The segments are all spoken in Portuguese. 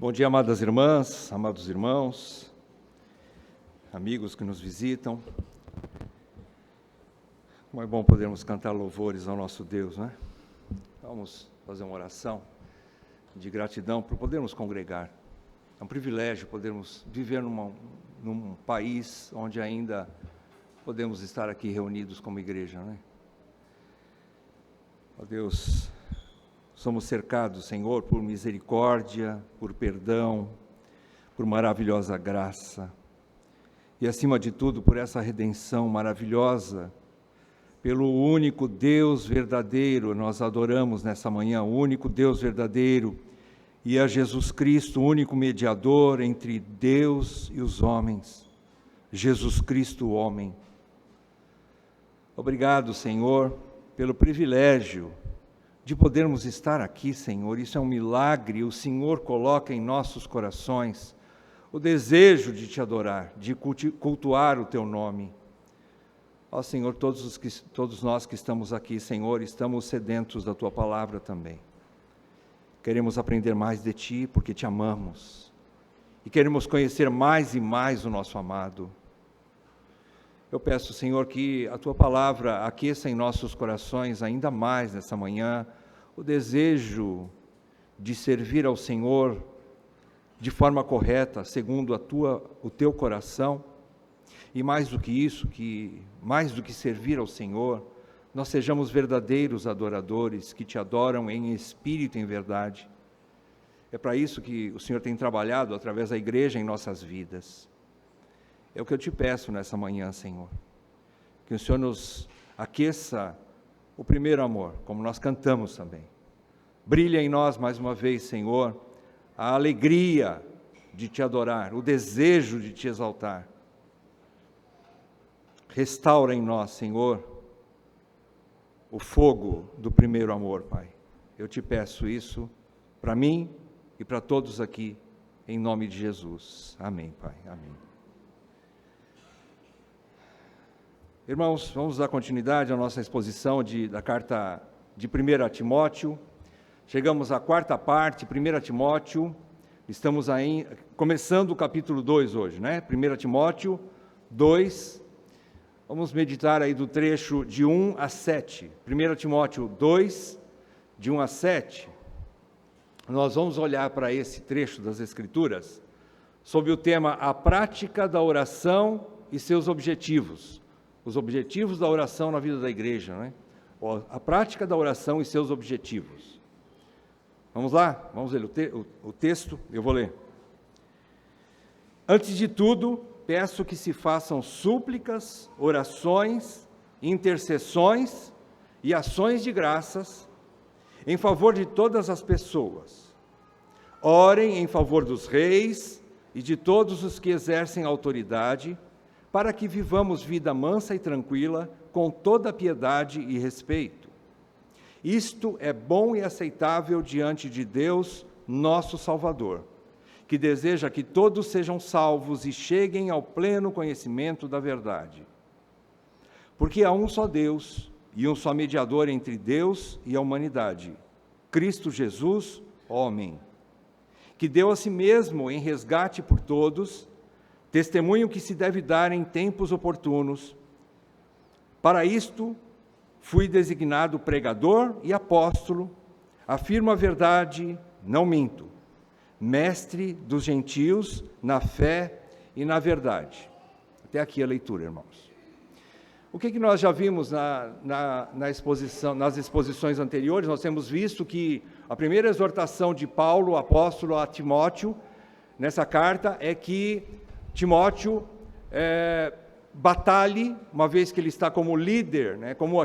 Bom dia, amadas irmãs, amados irmãos, amigos que nos visitam. Como é bom podermos cantar louvores ao nosso Deus, né? Vamos fazer uma oração de gratidão por podermos congregar. É um privilégio podermos viver num país onde ainda podemos estar aqui reunidos como igreja, né? Ó Deus, somos cercados, Senhor, por misericórdia, por perdão, por maravilhosa graça. E, acima de tudo, por essa redenção maravilhosa, pelo único Deus verdadeiro. Nós adoramos nessa manhã o único Deus verdadeiro e a Jesus Cristo, o único mediador entre Deus e os homens. Jesus Cristo, o homem. Obrigado, Senhor, pelo privilégio de podermos estar aqui, Senhor. Isso é um milagre. O Senhor coloca em nossos corações o desejo de te adorar, de cultuar o teu nome. Ó Senhor, todos nós que estamos aqui, Senhor, estamos sedentos da tua palavra também. Queremos aprender mais de ti, porque te amamos. E queremos conhecer mais e mais o nosso amado. Eu peço, Senhor, que a tua palavra aqueça em nossos corações ainda mais nessa manhã o desejo de servir ao Senhor de forma correta, segundo o teu coração. E mais do que isso, mais do que servir ao Senhor, nós sejamos verdadeiros adoradores, que te adoram em espírito e em verdade. É para isso que o Senhor tem trabalhado através da igreja em nossas vidas. É o que eu te peço nessa manhã, Senhor. Que o Senhor nos aqueça o primeiro amor, como nós cantamos também. Brilha em nós mais uma vez, Senhor, a alegria de te adorar, o desejo de te exaltar. Restaura em nós, Senhor, o fogo do primeiro amor, Pai. Eu te peço isso para mim e para todos aqui, em nome de Jesus. Amém, Pai. Amém. Irmãos, vamos dar continuidade à nossa exposição da carta de 1 Timóteo. Chegamos à quarta parte, 1 Timóteo. Estamos aí, começando o capítulo 2 hoje, né? 1 Timóteo 2. Vamos meditar aí do trecho de 1 a 7. 1 Timóteo 2, de 1 a 7. Nós vamos olhar para esse trecho das Escrituras sob o tema A Prática da Oração e seus Objetivos. Os objetivos da oração na vida da igreja, né? A prática da oração e seus objetivos. Vamos lá? Vamos ler o texto? Eu vou ler. Antes de tudo, peço que se façam súplicas, orações, intercessões e ações de graças em favor de todas as pessoas. Orem em favor dos reis e de todos os que exercem autoridade, para que vivamos vida mansa e tranquila, com toda piedade e respeito. Isto é bom e aceitável diante de Deus, nosso Salvador, que deseja que todos sejam salvos e cheguem ao pleno conhecimento da verdade. Porque há um só Deus e um só mediador entre Deus e a humanidade, Cristo Jesus, homem, que deu a si mesmo em resgate por todos, testemunho que se deve dar em tempos oportunos. Para isto, fui designado pregador e apóstolo, afirmo a verdade, não minto, mestre dos gentios na fé e na verdade. Até aqui a leitura, irmãos. O que nós já vimos nas exposições anteriores? Nós temos visto que a primeira exortação de Paulo, apóstolo, a Timóteo, nessa carta, é que Timóteo batalhe, uma vez que ele está como líder, né, como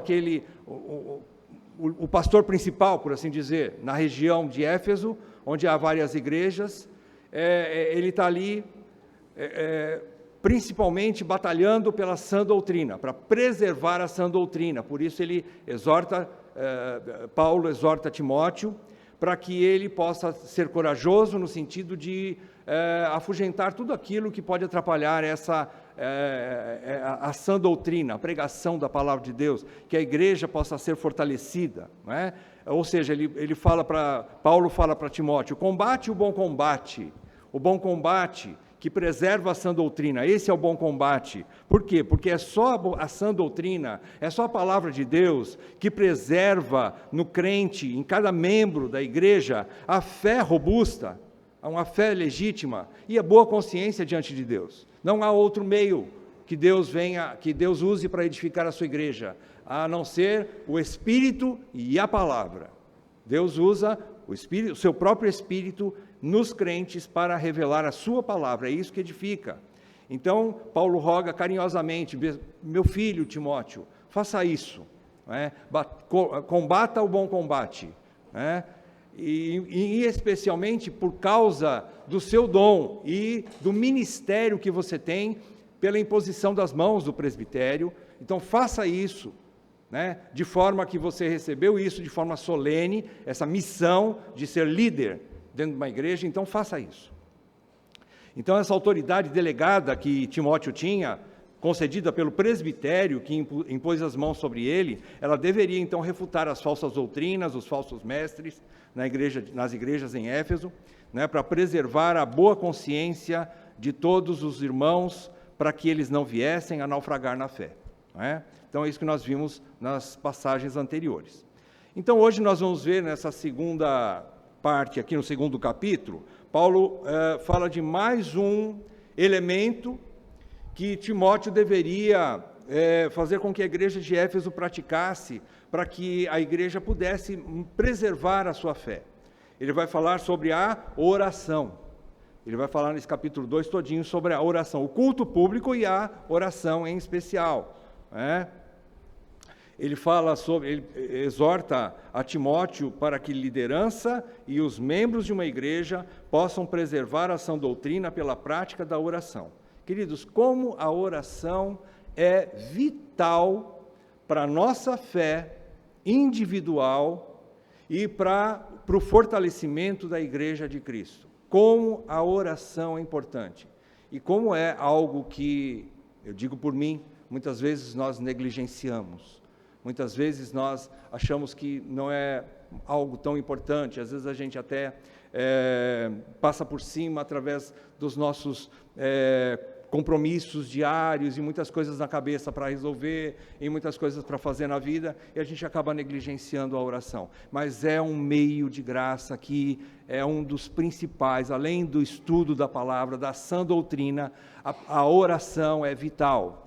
o pastor principal, por assim dizer, na região de Éfeso, onde há várias igrejas. Ele está ali principalmente batalhando pela sã doutrina, para preservar a sã doutrina. Por isso Paulo exorta Timóteo para que ele possa ser corajoso no sentido de afugentar tudo aquilo que pode atrapalhar a sã doutrina, a pregação da palavra de Deus, que a igreja possa ser fortalecida, não é? Ou seja, Paulo fala para Timóteo: combate o bom combate que preserva a sã doutrina. Esse é o bom combate. Por quê? Porque é só a sã doutrina, é só a palavra de Deus que preserva no crente, em cada membro da igreja, a fé robusta, uma fé legítima e a boa consciência diante de Deus. Não há outro meio que Deus use para edificar a sua igreja, a não ser o Espírito e a palavra. Deus usa o seu próprio Espírito nos crentes para revelar a sua palavra, é isso que edifica. Então, Paulo roga carinhosamente: meu filho Timóteo, faça isso, combata o bom combate, e especialmente por causa do seu dom e do ministério que você tem pela imposição das mãos do presbitério. Então faça isso, de forma que você recebeu isso de forma solene, essa missão de ser líder dentro de uma igreja, então faça isso. Então essa autoridade delegada que Timóteo tinha, concedida pelo presbitério que impôs as mãos sobre ele, ela deveria então refutar as falsas doutrinas, os falsos mestres nas igrejas em Éfeso, para preservar a boa consciência de todos os irmãos, para que eles não viessem a naufragar na fé. Então é isso que nós vimos nas passagens anteriores. Então hoje nós vamos ver nessa segunda parte, aqui no segundo capítulo, Paulo fala de mais um elemento que Timóteo deveria fazer com que a igreja de Éfeso praticasse, para que a igreja pudesse preservar a sua fé. Ele vai falar sobre a oração. Ele vai falar nesse capítulo 2 todinho sobre a oração, o culto público e a oração em especial. Ele exorta a Timóteo para que liderança e os membros de uma igreja possam preservar a sã doutrina pela prática da oração. Queridos, como a oração é vital para a nossa fé individual e para o fortalecimento da igreja de Cristo. Como a oração é importante. E como é algo que, eu digo por mim, muitas vezes nós negligenciamos. Muitas vezes nós achamos que não é algo tão importante. Às vezes a gente até passa por cima através dos nossos compromissos diários e muitas coisas na cabeça para resolver, e muitas coisas para fazer na vida, e a gente acaba negligenciando a oração. Mas é um meio de graça que é um dos principais, além do estudo da palavra, da sã doutrina, a oração é vital.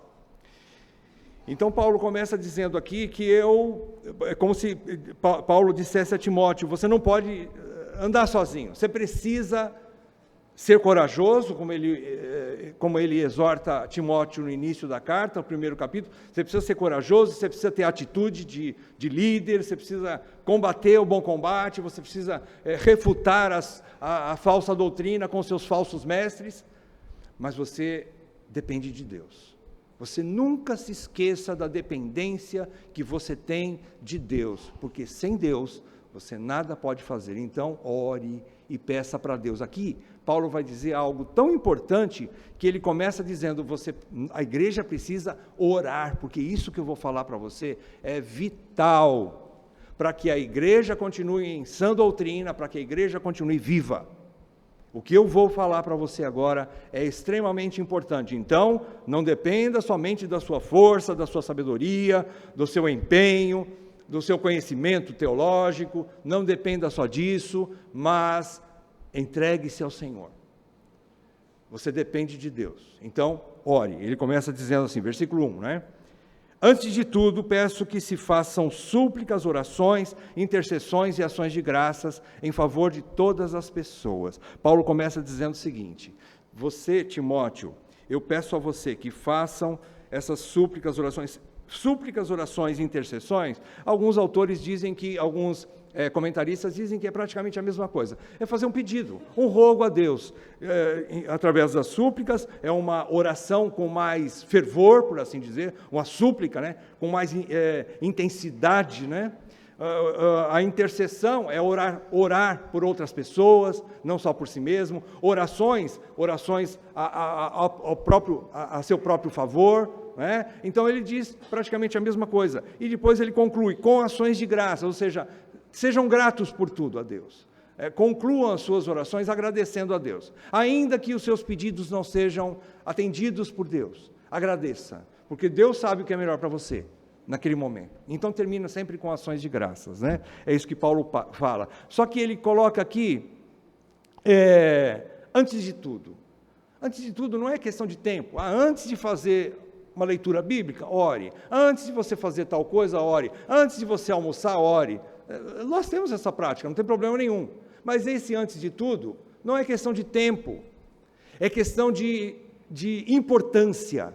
Então Paulo começa dizendo aqui que é como se Paulo dissesse a Timóteo: você não pode andar sozinho, você precisa ser corajoso, como ele exorta Timóteo no início da carta, no primeiro capítulo. Você precisa ser corajoso, você precisa ter atitude de líder, você precisa combater o bom combate, você precisa refutar a falsa doutrina com seus falsos mestres, mas você depende de Deus. Você nunca se esqueça da dependência que você tem de Deus, porque sem Deus você nada pode fazer. Então, ore e peça para Deus. Aqui, Paulo vai dizer algo tão importante que ele começa dizendo: a igreja precisa orar, porque isso que eu vou falar para você é vital para que a igreja continue em sã doutrina, para que a igreja continue viva. O que eu vou falar para você agora é extremamente importante. Então, não dependa somente da sua força, da sua sabedoria, do seu empenho, do seu conhecimento teológico, não dependa só disso, mas entregue-se ao Senhor. Você depende de Deus. Então, ore. Ele começa dizendo assim, versículo 1, Antes de tudo, peço que se façam súplicas, orações, intercessões e ações de graças em favor de todas as pessoas. Paulo começa dizendo o seguinte: você, Timóteo, eu peço a você que façam essas súplicas, orações e intercessões. Alguns autores dizem que, alguns comentaristas dizem que é praticamente a mesma coisa. É fazer um pedido, um rogo a Deus. Através das súplicas, é uma oração com mais fervor, por assim dizer, uma súplica, com mais intensidade, A intercessão é orar por outras pessoas, não só por si mesmo. Orações a seu próprio favor. Né? Então ele diz praticamente a mesma coisa. E depois ele conclui com ações de graça, ou seja, sejam gratos por tudo a Deus. Concluam as suas orações agradecendo a Deus. Ainda que os seus pedidos não sejam atendidos por Deus, agradeça, porque Deus sabe o que é melhor para você naquele momento. Então termina sempre com ações de graças, né? É isso que Paulo fala. Só que ele coloca aqui, antes de tudo não é questão de tempo. Antes de fazer uma leitura bíblica, ore. Antes de você fazer tal coisa, ore. Antes de você almoçar, ore. Nós temos essa prática, não tem problema nenhum. Mas esse antes de tudo não é questão de tempo, é questão de importância.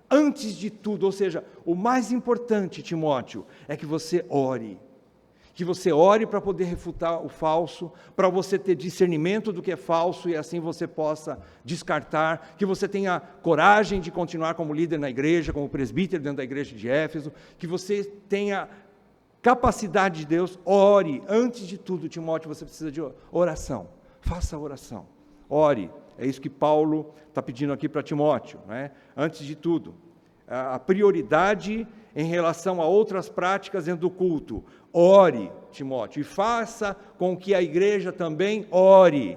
Antes de tudo, ou seja, o mais importante, Timóteo, é que você ore. Que você ore para poder refutar o falso, para você ter discernimento do que é falso e assim você possa descartar, que você tenha coragem de continuar como líder na igreja, como presbítero dentro da igreja de Éfeso, que você tenha capacidade de Deus. Ore. Antes de tudo, Timóteo, você precisa de oração. Faça oração. Ore. É isso que Paulo está pedindo aqui para Timóteo, né? Antes de tudo, a prioridade em relação a outras práticas dentro do culto. Ore, Timóteo, e faça com que a igreja também ore.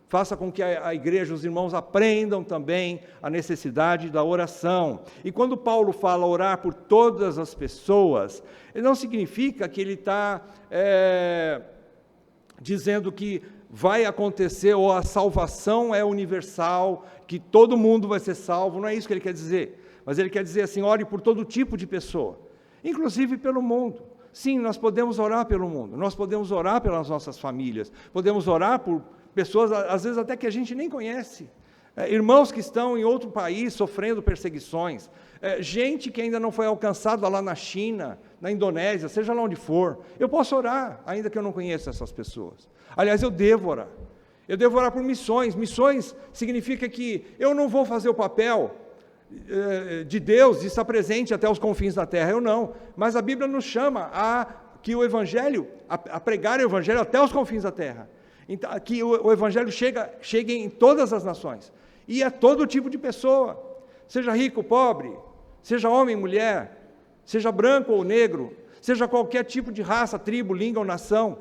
Faça com que a igreja, os irmãos aprendam também a necessidade da oração. E quando Paulo fala orar por todas as pessoas, não significa que ele está dizendo que vai acontecer, ou a salvação é universal, que todo mundo vai ser salvo. Não é isso que ele quer dizer. Mas ele quer dizer assim, ore por todo tipo de pessoa, inclusive pelo mundo. Sim, nós podemos orar pelo mundo, nós podemos orar pelas nossas famílias, podemos orar por pessoas, às vezes até que a gente nem conhece, irmãos que estão em outro país sofrendo perseguições, gente que ainda não foi alcançada lá na China, na Indonésia, seja lá onde for. Eu posso orar, ainda que eu não conheça essas pessoas. Aliás, eu devo orar por missões. Missões significa que eu não vou fazer o papel de Deus de estar presente até os confins da terra, eu não, mas a Bíblia nos chama que o Evangelho, a pregar o Evangelho até os confins da terra, então, que o Evangelho chegue em todas as nações, e a todo tipo de pessoa, seja rico, pobre, seja homem, mulher, seja branco ou negro, seja qualquer tipo de raça, tribo, língua ou nação,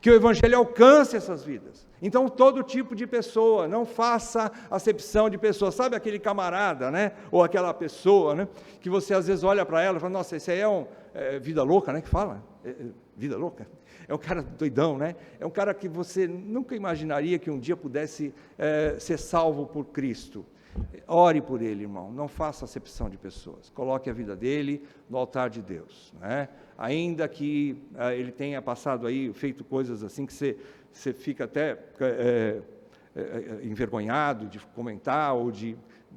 que o Evangelho alcance essas vidas. Então, todo tipo de pessoa, não faça acepção de pessoa. Sabe aquele camarada, né? Ou aquela pessoa, né? Que você às vezes olha para ela e fala, nossa, esse aí é vida louca, né? Que fala? Vida louca? É um cara doidão, né? É um cara que você nunca imaginaria que um dia pudesse ser salvo por Cristo. Ore por ele, irmão, não faça acepção de pessoas, coloque a vida dele no altar de Deus, né? Ainda que ele tenha passado aí, feito coisas assim que você fica até envergonhado de comentar, ou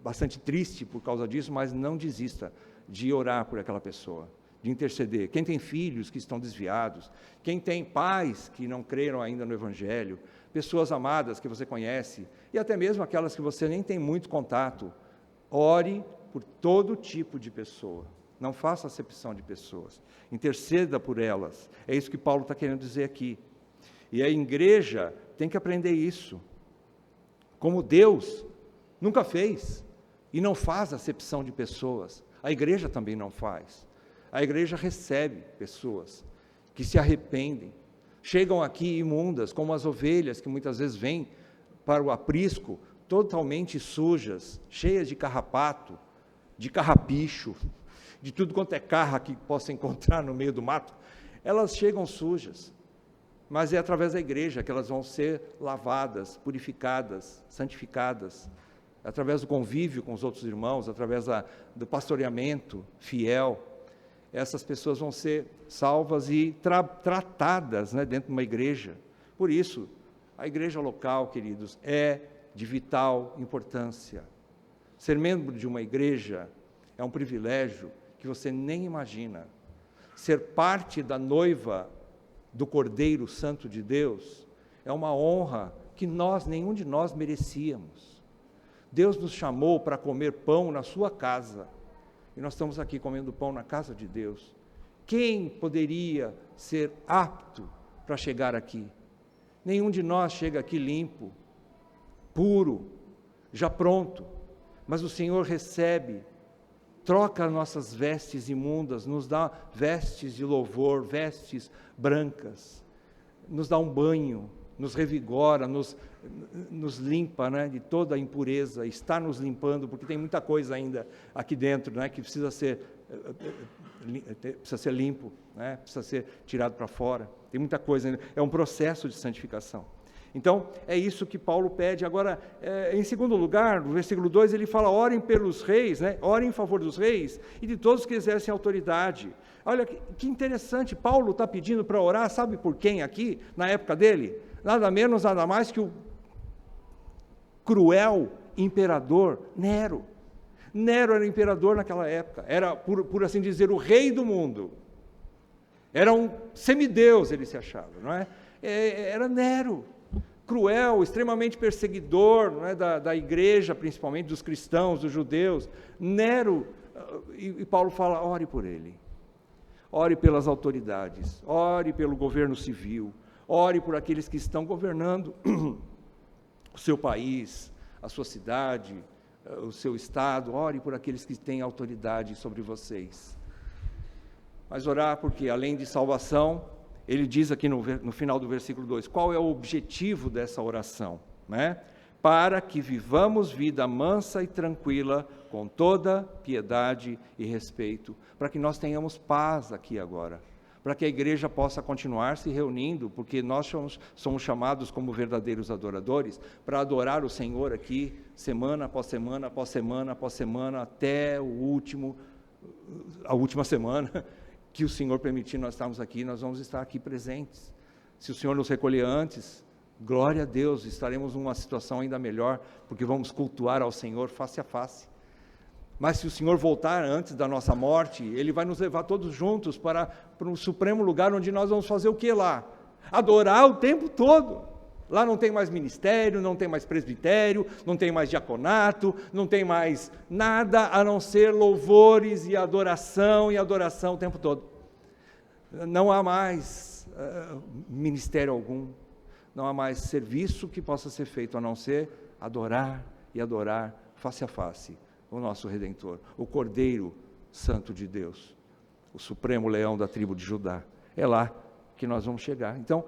bastante triste por causa disso, mas não desista de orar por aquela pessoa, de interceder. Quem tem filhos que estão desviados, quem tem pais que não creram ainda no Evangelho, pessoas amadas que você conhece, e até mesmo aquelas que você nem tem muito contato, ore por todo tipo de pessoa, não faça acepção de pessoas, interceda por elas, é isso que Paulo está querendo dizer aqui, e a igreja tem que aprender isso, como Deus nunca fez, e não faz acepção de pessoas, a igreja também não faz, a igreja recebe pessoas que se arrependem, chegam aqui imundas, como as ovelhas que muitas vezes vêm para o aprisco, totalmente sujas, cheias de carrapato, de carrapicho, de tudo quanto é carra que possa encontrar no meio do mato, elas chegam sujas, mas é através da igreja que elas vão ser lavadas, purificadas, santificadas, através do convívio com os outros irmãos, através do pastoreamento fiel. Essas pessoas vão ser salvas e tratadas, né, dentro de uma igreja. Por isso, a igreja local, queridos, é de vital importância. Ser membro de uma igreja é um privilégio que você nem imagina. Ser parte da noiva do Cordeiro Santo de Deus é uma honra que nenhum de nós merecíamos. Deus nos chamou para comer pão na sua casa, e nós estamos aqui comendo pão na casa de Deus, Quem poderia ser apto para chegar aqui? Nenhum de nós chega aqui limpo, puro, já pronto, mas o Senhor recebe, troca nossas vestes imundas, nos dá vestes de louvor, vestes brancas, nos dá um banho, nos revigora, nos limpa, né, de toda a impureza, está nos limpando, porque tem muita coisa ainda aqui dentro, né, que precisa ser limpo, né, precisa ser tirado para fora, tem muita coisa ainda, é um processo de santificação. Então, é isso que Paulo pede. Agora, em segundo lugar, no versículo 2, ele fala, orem pelos reis, né? Orem em favor dos reis e de todos que exercem autoridade. Olha, que interessante, Paulo está pedindo para orar, sabe por quem aqui, na época dele? Nada menos, nada mais que o cruel imperador Nero. Nero era imperador naquela época, era, por assim dizer, o rei do mundo. Era um semideus, ele se achava, não é? Era Nero. Cruel, extremamente perseguidor, não é, da igreja, principalmente dos cristãos, dos judeus. Nero, e Paulo fala, ore por ele, ore pelas autoridades, ore pelo governo civil, ore por aqueles que estão governando o seu país, a sua cidade, o seu estado, ore por aqueles que têm autoridade sobre vocês. Mas orar porque, além de salvação, ele diz aqui no final do versículo 2, qual é o objetivo dessa oração? Né? Para que vivamos vida mansa e tranquila, com toda piedade e respeito, para que nós tenhamos paz aqui agora, para que a igreja possa continuar se reunindo, porque nós somos chamados como verdadeiros adoradores, para adorar o Senhor aqui, semana após semana, após semana, após semana, até a última semana, que o Senhor permitir nós estarmos aqui, nós vamos estar aqui presentes. Se o Senhor nos recolher antes, glória a Deus, estaremos numa situação ainda melhor, porque vamos cultuar ao Senhor face a face. Mas se o Senhor voltar antes da nossa morte, Ele vai nos levar todos juntos para um supremo lugar, onde nós vamos fazer o que lá? Adorar o tempo todo. Lá não tem mais ministério, não tem mais presbitério, não tem mais diaconato, não tem mais nada a não ser louvores e adoração o tempo todo. Não há mais ministério algum, não há mais serviço que possa ser feito a não ser adorar e adorar face a face o nosso Redentor, o Cordeiro Santo de Deus, o Supremo Leão da tribo de Judá. É lá que nós vamos chegar. Então,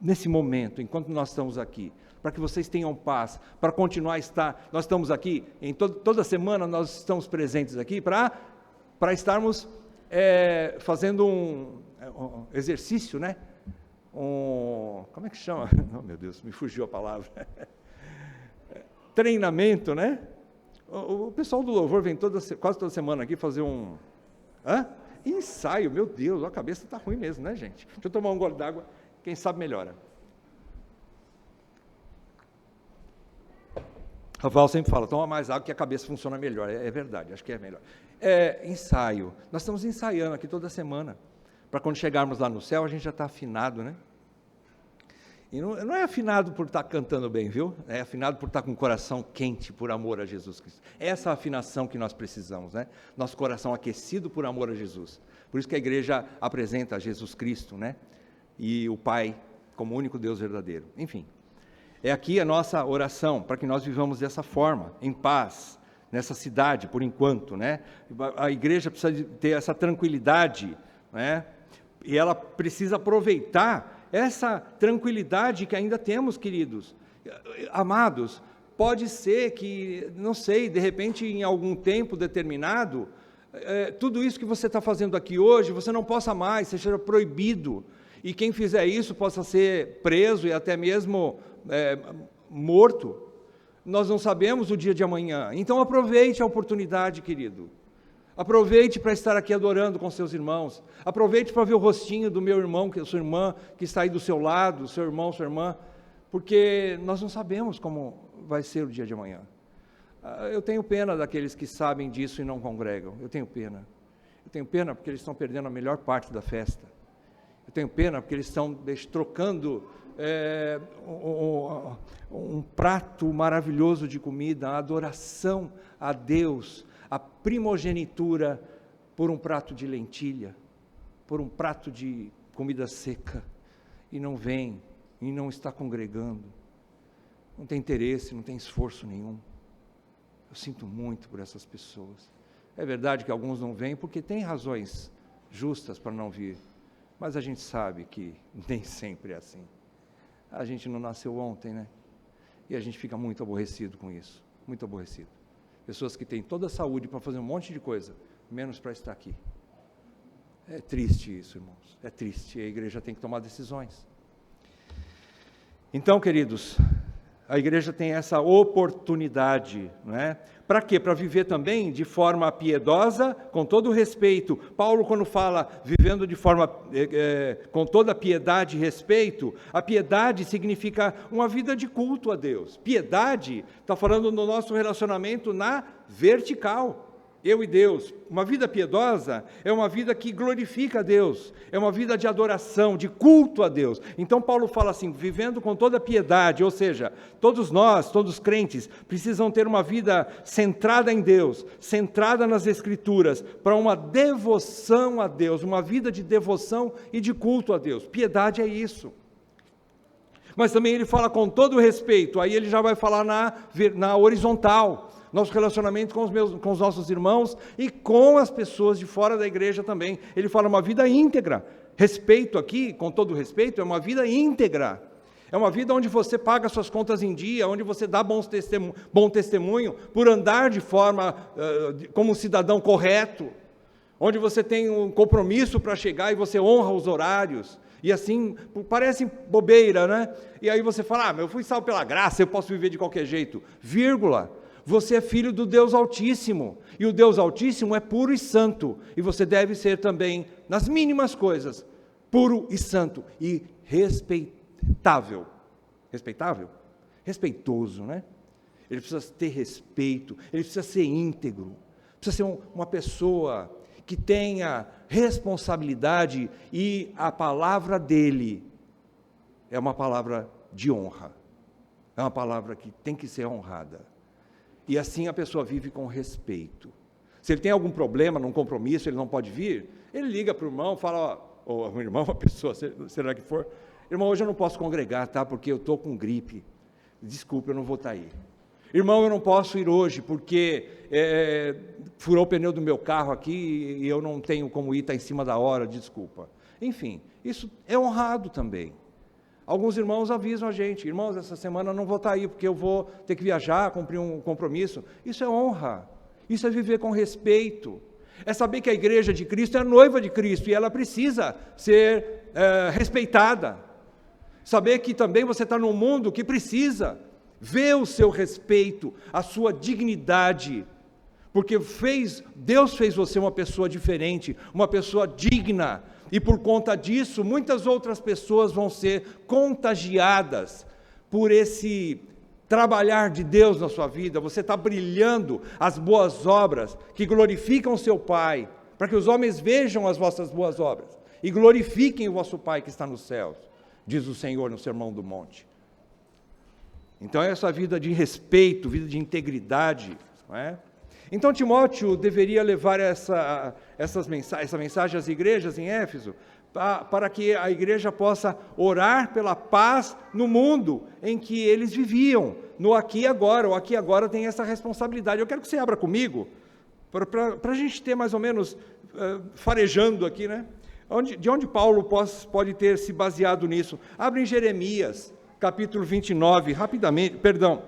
nesse momento, enquanto nós estamos aqui, para que vocês tenham paz, para continuar a estar, nós estamos aqui, toda semana nós estamos presentes aqui, para estarmos fazendo um exercício, né? Como é que chama? Oh, meu Deus, me fugiu a palavra. Treinamento, né? O pessoal do louvor vem quase toda semana aqui fazer um ensaio. Meu Deus, a cabeça está ruim mesmo, né, gente? Deixa eu tomar um gole d'água. Quem sabe melhora. A Val sempre fala, toma mais água que a cabeça funciona melhor. É verdade, acho que é melhor. Ensaio. Nós estamos ensaiando aqui toda semana, para quando chegarmos lá no céu, a gente já está afinado, né? E não é afinado por estar cantando bem, viu? É afinado por estar com o coração quente por amor a Jesus Cristo. Essa é a afinação que nós precisamos, né? Nosso coração aquecido por amor a Jesus. Por isso que a igreja apresenta Jesus Cristo, né? E o Pai como único Deus verdadeiro. Enfim, é aqui a nossa oração, para que nós vivamos dessa forma, em paz, nessa cidade, por enquanto, né? A igreja precisa ter essa tranquilidade, né? E ela precisa aproveitar essa tranquilidade que ainda temos, queridos. Amados, pode ser que, não sei, de repente, em algum tempo determinado, tudo isso que você está fazendo aqui hoje, você não possa mais, seja proibido. E quem fizer isso possa ser preso e até mesmo morto. Nós não sabemos o dia de amanhã. Então aproveite a oportunidade, querido. Aproveite para estar aqui adorando com seus irmãos. Aproveite para ver o rostinho do meu irmão, que é a sua irmã, que está aí do seu lado, seu irmão, sua irmã, porque nós não sabemos como vai ser o dia de amanhã. Eu tenho pena daqueles que sabem disso e não congregam. Eu tenho pena. Eu tenho pena porque eles estão perdendo a melhor parte da festa. Eu tenho pena porque eles estão trocando um prato maravilhoso de comida, a adoração a Deus, a primogenitura, por um prato de lentilha, por um prato de comida seca e não vem, e não está congregando, não tem interesse, não tem esforço nenhum. Eu sinto muito por essas pessoas. É verdade que alguns não vêm porque têm razões justas para não vir, mas a gente sabe que nem sempre é assim. A gente não nasceu ontem, né? E a gente fica muito aborrecido com isso, muito aborrecido. Pessoas que têm toda a saúde para fazer um monte de coisa, menos para estar aqui. É triste isso, irmãos, é triste, a igreja tem que tomar decisões. Então, queridos, a igreja tem essa oportunidade, não é? Para quê? Para viver também de forma piedosa, com todo o respeito. Paulo, quando fala vivendo de forma com toda piedade e respeito, a piedade significa uma vida de culto a Deus. Piedade está falando no nosso relacionamento na vertical. Eu e Deus. Uma vida piedosa é uma vida que glorifica a Deus, é uma vida de adoração, de culto a Deus. Então Paulo fala assim, vivendo com toda piedade, ou seja, todos nós, todos os crentes, precisam ter uma vida centrada em Deus, centrada nas Escrituras, para uma devoção a Deus, uma vida de devoção e de culto a Deus. Piedade é isso. Mas também ele fala com todo respeito, aí ele já vai falar na horizontal, nosso relacionamento com os nossos irmãos e com as pessoas de fora da igreja também. Ele fala uma vida íntegra. Respeito aqui, com todo respeito, é uma vida íntegra. É uma vida onde você paga suas contas em dia, onde você dá bom testemunho por andar de forma como um cidadão correto, onde você tem um compromisso para chegar e você honra os horários. E assim, parece bobeira, né? E aí você fala, eu fui salvo pela graça, eu posso viver de qualquer jeito. Vírgula. Você é filho do Deus Altíssimo, e o Deus Altíssimo é puro e santo, e você deve ser também, nas mínimas coisas, puro e santo, e respeitável. Respeitável? Respeitoso, né? Ele precisa ter respeito, ele precisa ser íntegro, precisa ser uma pessoa que tenha responsabilidade, e a palavra dele é uma palavra de honra, é uma palavra que tem que ser honrada. E assim a pessoa vive com respeito. Se ele tem algum problema, num compromisso, ele não pode vir, ele liga para o irmão, fala, o irmão, a pessoa, será que for, irmão, hoje eu não posso congregar, tá? Porque eu estou com gripe, desculpa, eu não vou estar aí. Irmão, eu não posso ir hoje, porque furou o pneu do meu carro aqui, e eu não tenho como ir, está em cima da hora, desculpa. Enfim, isso é honrado também. Alguns irmãos avisam a gente, irmãos, essa semana eu não vou estar aí, porque eu vou ter que viajar, cumprir um compromisso. Isso é honra, isso é viver com respeito, é saber que a igreja de Cristo é a noiva de Cristo, e ela precisa ser respeitada. Saber que também você está num mundo que precisa ver o seu respeito, a sua dignidade, porque Deus fez você uma pessoa diferente, uma pessoa digna, e por conta disso, muitas outras pessoas vão ser contagiadas por esse trabalhar de Deus na sua vida. Você está brilhando as boas obras que glorificam o seu Pai, para que os homens vejam as vossas boas obras e glorifiquem o vosso Pai que está nos céus, diz o Senhor no Sermão do Monte. Então, essa vida de respeito, vida de integridade, não é? Então, Timóteo deveria levar essa mensagem às igrejas em Éfeso, para que a igreja possa orar pela paz no mundo em que eles viviam, no aqui e agora. O aqui e agora tem essa responsabilidade. Eu quero que você abra comigo, para a gente ter mais ou menos, farejando aqui, né? De onde Paulo pode ter se baseado nisso? Abre em Jeremias, capítulo 29, rapidamente, perdão,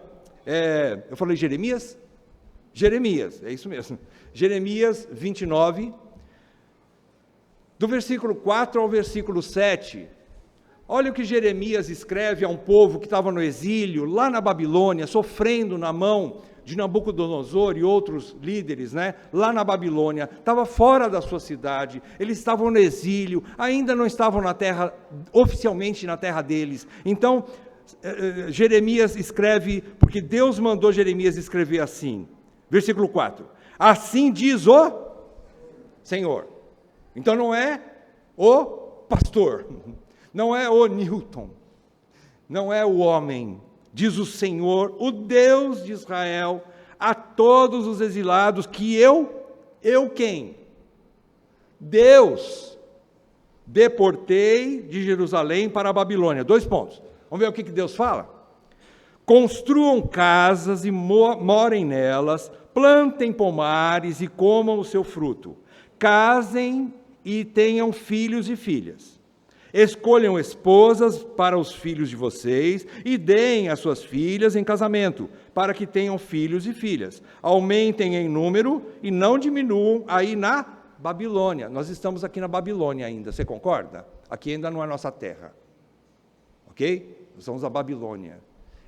eu falei Jeremias? Jeremias, é isso mesmo. Jeremias 29, do versículo 4 ao versículo 7. Olha o que Jeremias escreve a um povo que estava no exílio, lá na Babilônia, sofrendo na mão de Nabucodonosor e outros líderes, né? Lá na Babilônia, estava fora da sua cidade, eles estavam no exílio, ainda não estavam na terra, oficialmente na terra deles. Então, Jeremias escreve, porque Deus mandou Jeremias escrever assim, versículo 4, assim diz o Senhor. Então não é o pastor, não é o Newton, não é o homem, diz o Senhor, o Deus de Israel, a todos os exilados, que eu quem? Deus, deportei de Jerusalém para a Babilônia. 2 pontos. Vamos ver o que Deus fala? Construam casas e morem nelas, plantem pomares e comam o seu fruto. Casem e tenham filhos e filhas. Escolham esposas para os filhos de vocês e deem as suas filhas em casamento, para que tenham filhos e filhas. Aumentem em número e não diminuam aí na Babilônia. Nós estamos aqui na Babilônia ainda, você concorda? Aqui ainda não é nossa terra. Ok? Nós estamos na Babilônia.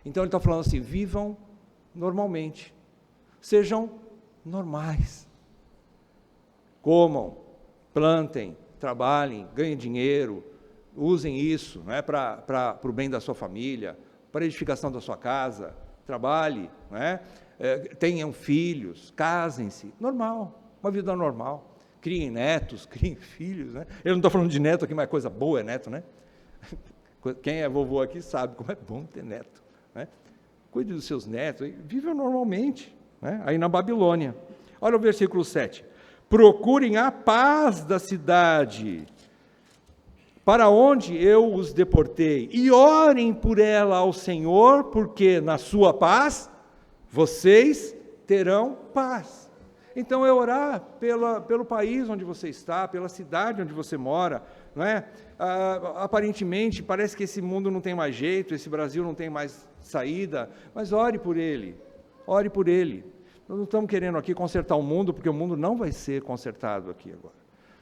Então ele está falando assim, vivam normalmente. Sejam normais. Comam, plantem, trabalhem, ganhem dinheiro, usem isso, não é, para o bem da sua família, para a edificação da sua casa, trabalhe, não é? Tenham filhos, casem-se, normal, uma vida normal, criem netos, criem filhos, né? Eu não estou falando de neto aqui, mas coisa boa é neto, né? Quem é vovô aqui sabe como é bom ter neto, né? Cuide dos seus netos, vivam normalmente, né? Aí na Babilônia. Olha o versículo 7. Procurem a paz da cidade, para onde eu os deportei, e orem por ela ao Senhor, porque na sua paz vocês terão paz. Então é orar pelo país onde você está, pela cidade onde você mora, não é? Aparentemente parece que esse mundo não tem mais jeito, esse Brasil não tem mais saída, mas ore por ele, ore por ele. Nós não estamos querendo aqui consertar o mundo, porque o mundo não vai ser consertado aqui agora.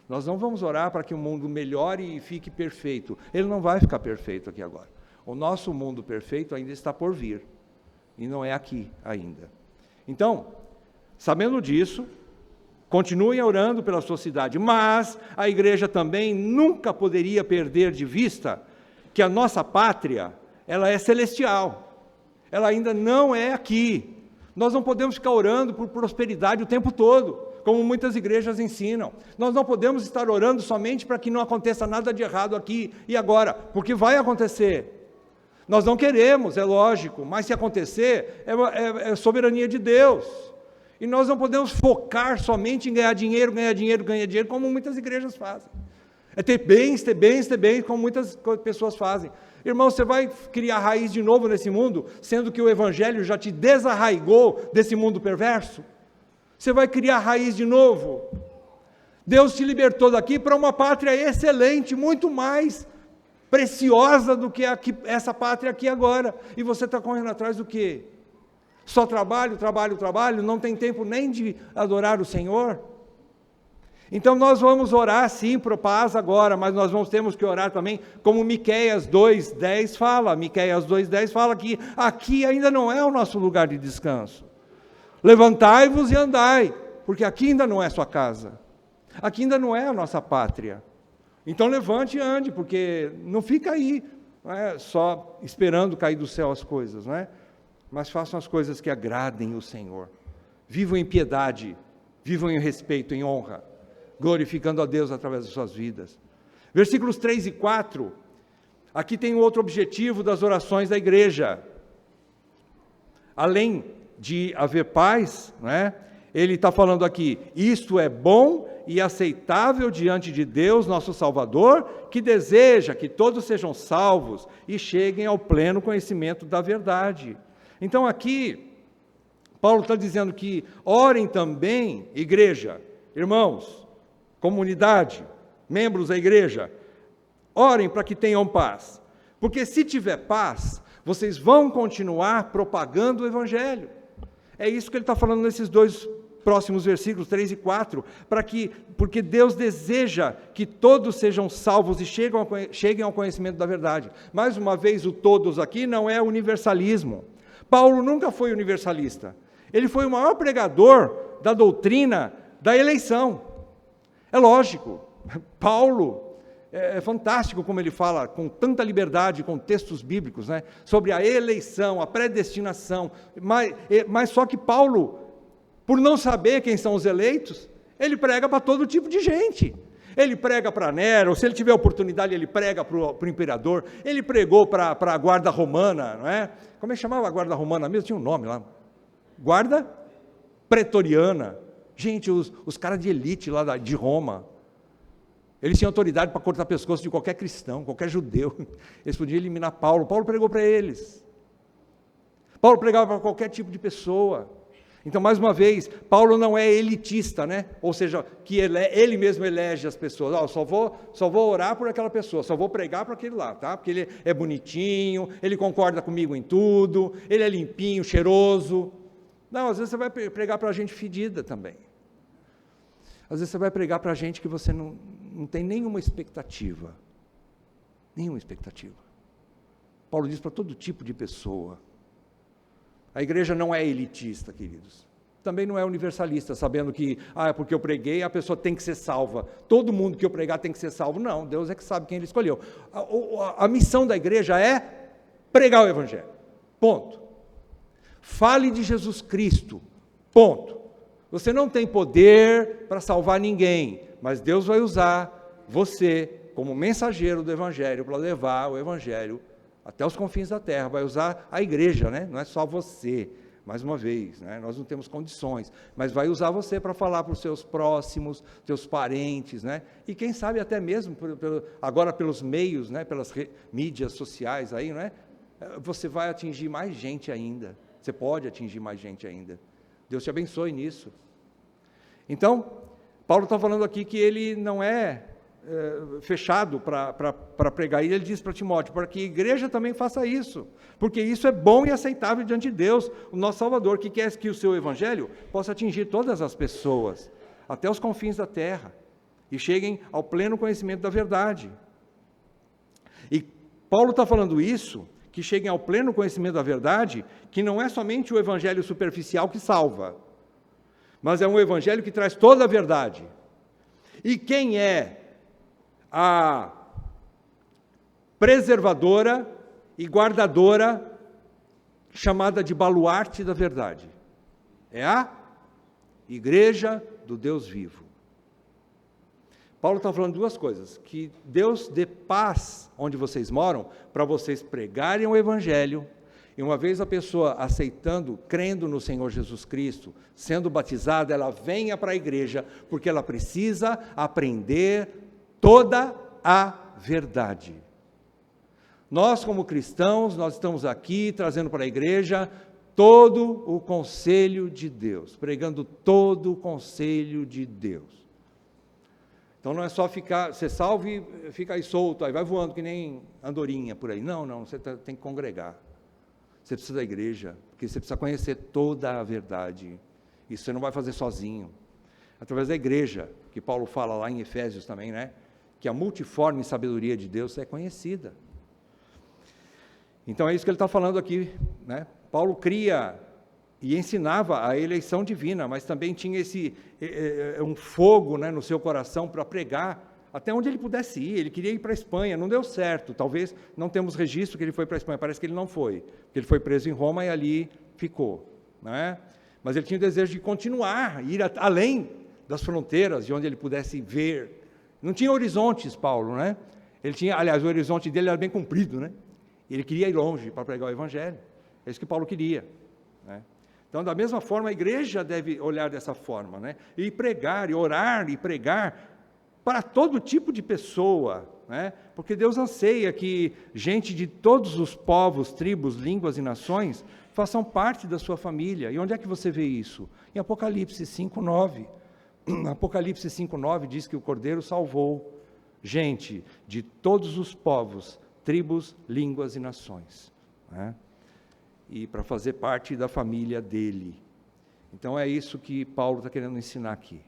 Nós não vamos orar para que o mundo melhore e fique perfeito. Ele não vai ficar perfeito aqui agora. O nosso mundo perfeito ainda está por vir. E não é aqui ainda. Então, sabendo disso, continuem orando pela sua cidade. Mas a igreja também nunca poderia perder de vista que a nossa pátria, ela é celestial. Ela ainda não é aqui. Nós não podemos ficar orando por prosperidade o tempo todo, como muitas igrejas ensinam. Nós não podemos estar orando somente para que não aconteça nada de errado aqui e agora, porque vai acontecer. Nós não queremos, é lógico, mas se acontecer, é soberania de Deus. E nós não podemos focar somente em ganhar dinheiro, como muitas igrejas fazem. É ter bens, como muitas pessoas fazem. Irmão, você vai criar raiz de novo nesse mundo, sendo que o Evangelho já te desarraigou desse mundo perverso? Você vai criar raiz de novo? Deus te libertou daqui para uma pátria excelente, muito mais preciosa do que essa pátria aqui agora. E você está correndo atrás do quê? Só trabalho, não tem tempo nem de adorar o Senhor? Então nós vamos orar sim por paz agora, mas nós temos que orar também, como Miqueias 2:10 fala. Miqueias 2:10 fala que aqui ainda não é o nosso lugar de descanso. Levantai-vos e andai, porque aqui ainda não é sua casa. Aqui ainda não é a nossa pátria. Então levante e ande, porque não fica aí, não é, só esperando cair do céu as coisas, não é? Mas façam as coisas que agradem o Senhor. Vivam em piedade, vivam em respeito, em honra, glorificando a Deus através das suas vidas. Versículos 3 e 4, aqui tem um outro objetivo das orações da igreja. Além de haver paz, não é? Ele está falando aqui, isto é bom e aceitável diante de Deus, nosso Salvador, que deseja que todos sejam salvos e cheguem ao pleno conhecimento da verdade. Então aqui, Paulo está dizendo que orem também, igreja, irmãos, comunidade, membros da igreja, orem para que tenham paz, porque se tiver paz, vocês vão continuar propagando o Evangelho. É isso que ele está falando nesses dois próximos versículos, 3 e 4, porque Deus deseja que todos sejam salvos e cheguem ao conhecimento da verdade. Mais uma vez, o todos aqui não é universalismo. Paulo nunca foi universalista. Ele foi o maior pregador da doutrina da eleição. É lógico, Paulo, é fantástico como ele fala com tanta liberdade, com textos bíblicos, né, sobre a eleição, a predestinação, mas só que Paulo, por não saber quem são os eleitos, ele prega para todo tipo de gente. Ele prega para Nero, se ele tiver oportunidade, ele prega para o imperador, ele pregou para a guarda romana, não é? Como é que chamava a guarda romana mesmo? Tinha um nome lá. Guarda pretoriana. Gente, os caras de elite lá de Roma. Eles tinham autoridade para cortar o pescoço de qualquer cristão, qualquer judeu. Eles podiam eliminar Paulo. Paulo pregou para eles. Paulo pregava para qualquer tipo de pessoa. Então, mais uma vez, Paulo não é elitista, né? Ou seja, que ele mesmo elege as pessoas. Só vou orar por aquela pessoa, só vou pregar para aquele lá, tá? Porque ele é bonitinho, ele concorda comigo em tudo, ele é limpinho, cheiroso. Não, às vezes você vai pregar para gente fedida também. Às vezes você vai pregar para gente que você não tem nenhuma expectativa. Nenhuma expectativa. Paulo diz para todo tipo de pessoa. A igreja não é elitista, queridos. Também não é universalista, sabendo que, porque eu preguei, a pessoa tem que ser salva. Todo mundo que eu pregar tem que ser salvo. Não, Deus é que sabe quem Ele escolheu. A missão da igreja é pregar o Evangelho. Ponto. Fale de Jesus Cristo. Ponto. Você não tem poder para salvar ninguém, mas Deus vai usar você como mensageiro do Evangelho para levar o Evangelho até os confins da terra. Vai usar a igreja, né? Não é só você, mais uma vez, né? Nós não temos condições, mas vai usar você para falar para os seus próximos, seus parentes, né? E quem sabe até mesmo, agora pelos meios, né? Pelas mídias sociais aí, né? Você vai atingir mais gente ainda, você pode atingir mais gente ainda. Deus te abençoe nisso. Então, Paulo está falando aqui que ele não é fechado para pregar, e ele diz para Timóteo, para que a igreja também faça isso, porque isso é bom e aceitável diante de Deus, o nosso Salvador, que quer que o seu Evangelho possa atingir todas as pessoas, até os confins da terra, e cheguem ao pleno conhecimento da verdade. E Paulo está falando isso, que cheguem ao pleno conhecimento da verdade, que não é somente o Evangelho superficial que salva, mas é um Evangelho que traz toda a verdade. E quem é a preservadora e guardadora, chamada de baluarte da verdade? É a igreja do Deus vivo. Paulo está falando duas coisas: que Deus dê paz onde vocês moram, para vocês pregarem o Evangelho, e uma vez a pessoa aceitando, crendo no Senhor Jesus Cristo, sendo batizada, ela venha para a igreja, porque ela precisa aprender toda a verdade. Nós, como cristãos, nós estamos aqui trazendo para a igreja todo o conselho de Deus, pregando todo o conselho de Deus. Então não é só ser salvo e fica aí solto, aí vai voando que nem andorinha por aí. Não, você tem que congregar. Você precisa da igreja, porque você precisa conhecer toda a verdade. Isso você não vai fazer sozinho. Através da igreja, que Paulo fala lá em Efésios também, né? Que a multiforme sabedoria de Deus é conhecida. Então é isso que ele está falando aqui, né? Paulo cria e ensinava a eleição divina, mas também tinha um fogo, né, no seu coração para pregar até onde ele pudesse ir. Ele queria ir para a Espanha, não deu certo, talvez não temos registro que ele foi para a Espanha, parece que ele não foi, porque ele foi preso em Roma e ali ficou, né? Mas ele tinha o desejo de continuar, ir além das fronteiras, de onde ele pudesse ver. Não tinha horizontes, Paulo, né? Ele tinha, aliás, o horizonte dele era bem comprido, né? Ele queria ir longe para pregar o Evangelho. É isso que Paulo queria, né? Então, da mesma forma, a igreja deve olhar dessa forma, né? E pregar, e orar, e pregar para todo tipo de pessoa, né? Porque Deus anseia que gente de todos os povos, tribos, línguas e nações façam parte da sua família. E onde é que você vê isso? Em Apocalipse 5:9. Apocalipse 5:9 diz que o Cordeiro salvou gente de todos os povos, tribos, línguas e nações, né? E para fazer parte da família dele. Então é isso que Paulo está querendo ensinar aqui.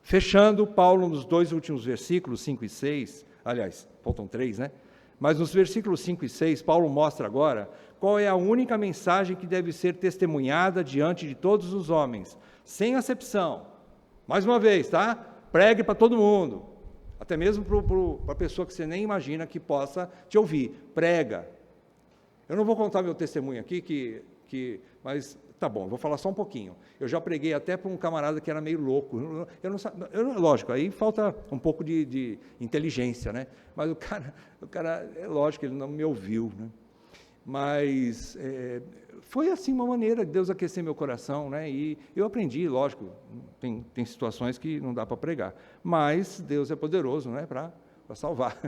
Fechando, Paulo nos dois últimos versículos, 5 e 6, aliás, faltam 3, né? Mas nos versículos 5 e 6, Paulo mostra agora qual é a única mensagem que deve ser testemunhada diante de todos os homens, sem acepção. Mais uma vez, tá? Pregue para todo mundo, até mesmo para a pessoa que você nem imagina que possa te ouvir. Prega. Eu não vou contar meu testemunho aqui, mas tá bom, vou falar só um pouquinho. Eu já preguei até para um camarada que era meio louco. Lógico, aí falta um pouco de inteligência, né? Mas o cara, é lógico, ele não me ouviu, né? Mas foi assim uma maneira de Deus aquecer meu coração, né? E eu aprendi, lógico, tem situações que não dá para pregar, mas Deus é poderoso, né? Para salvar.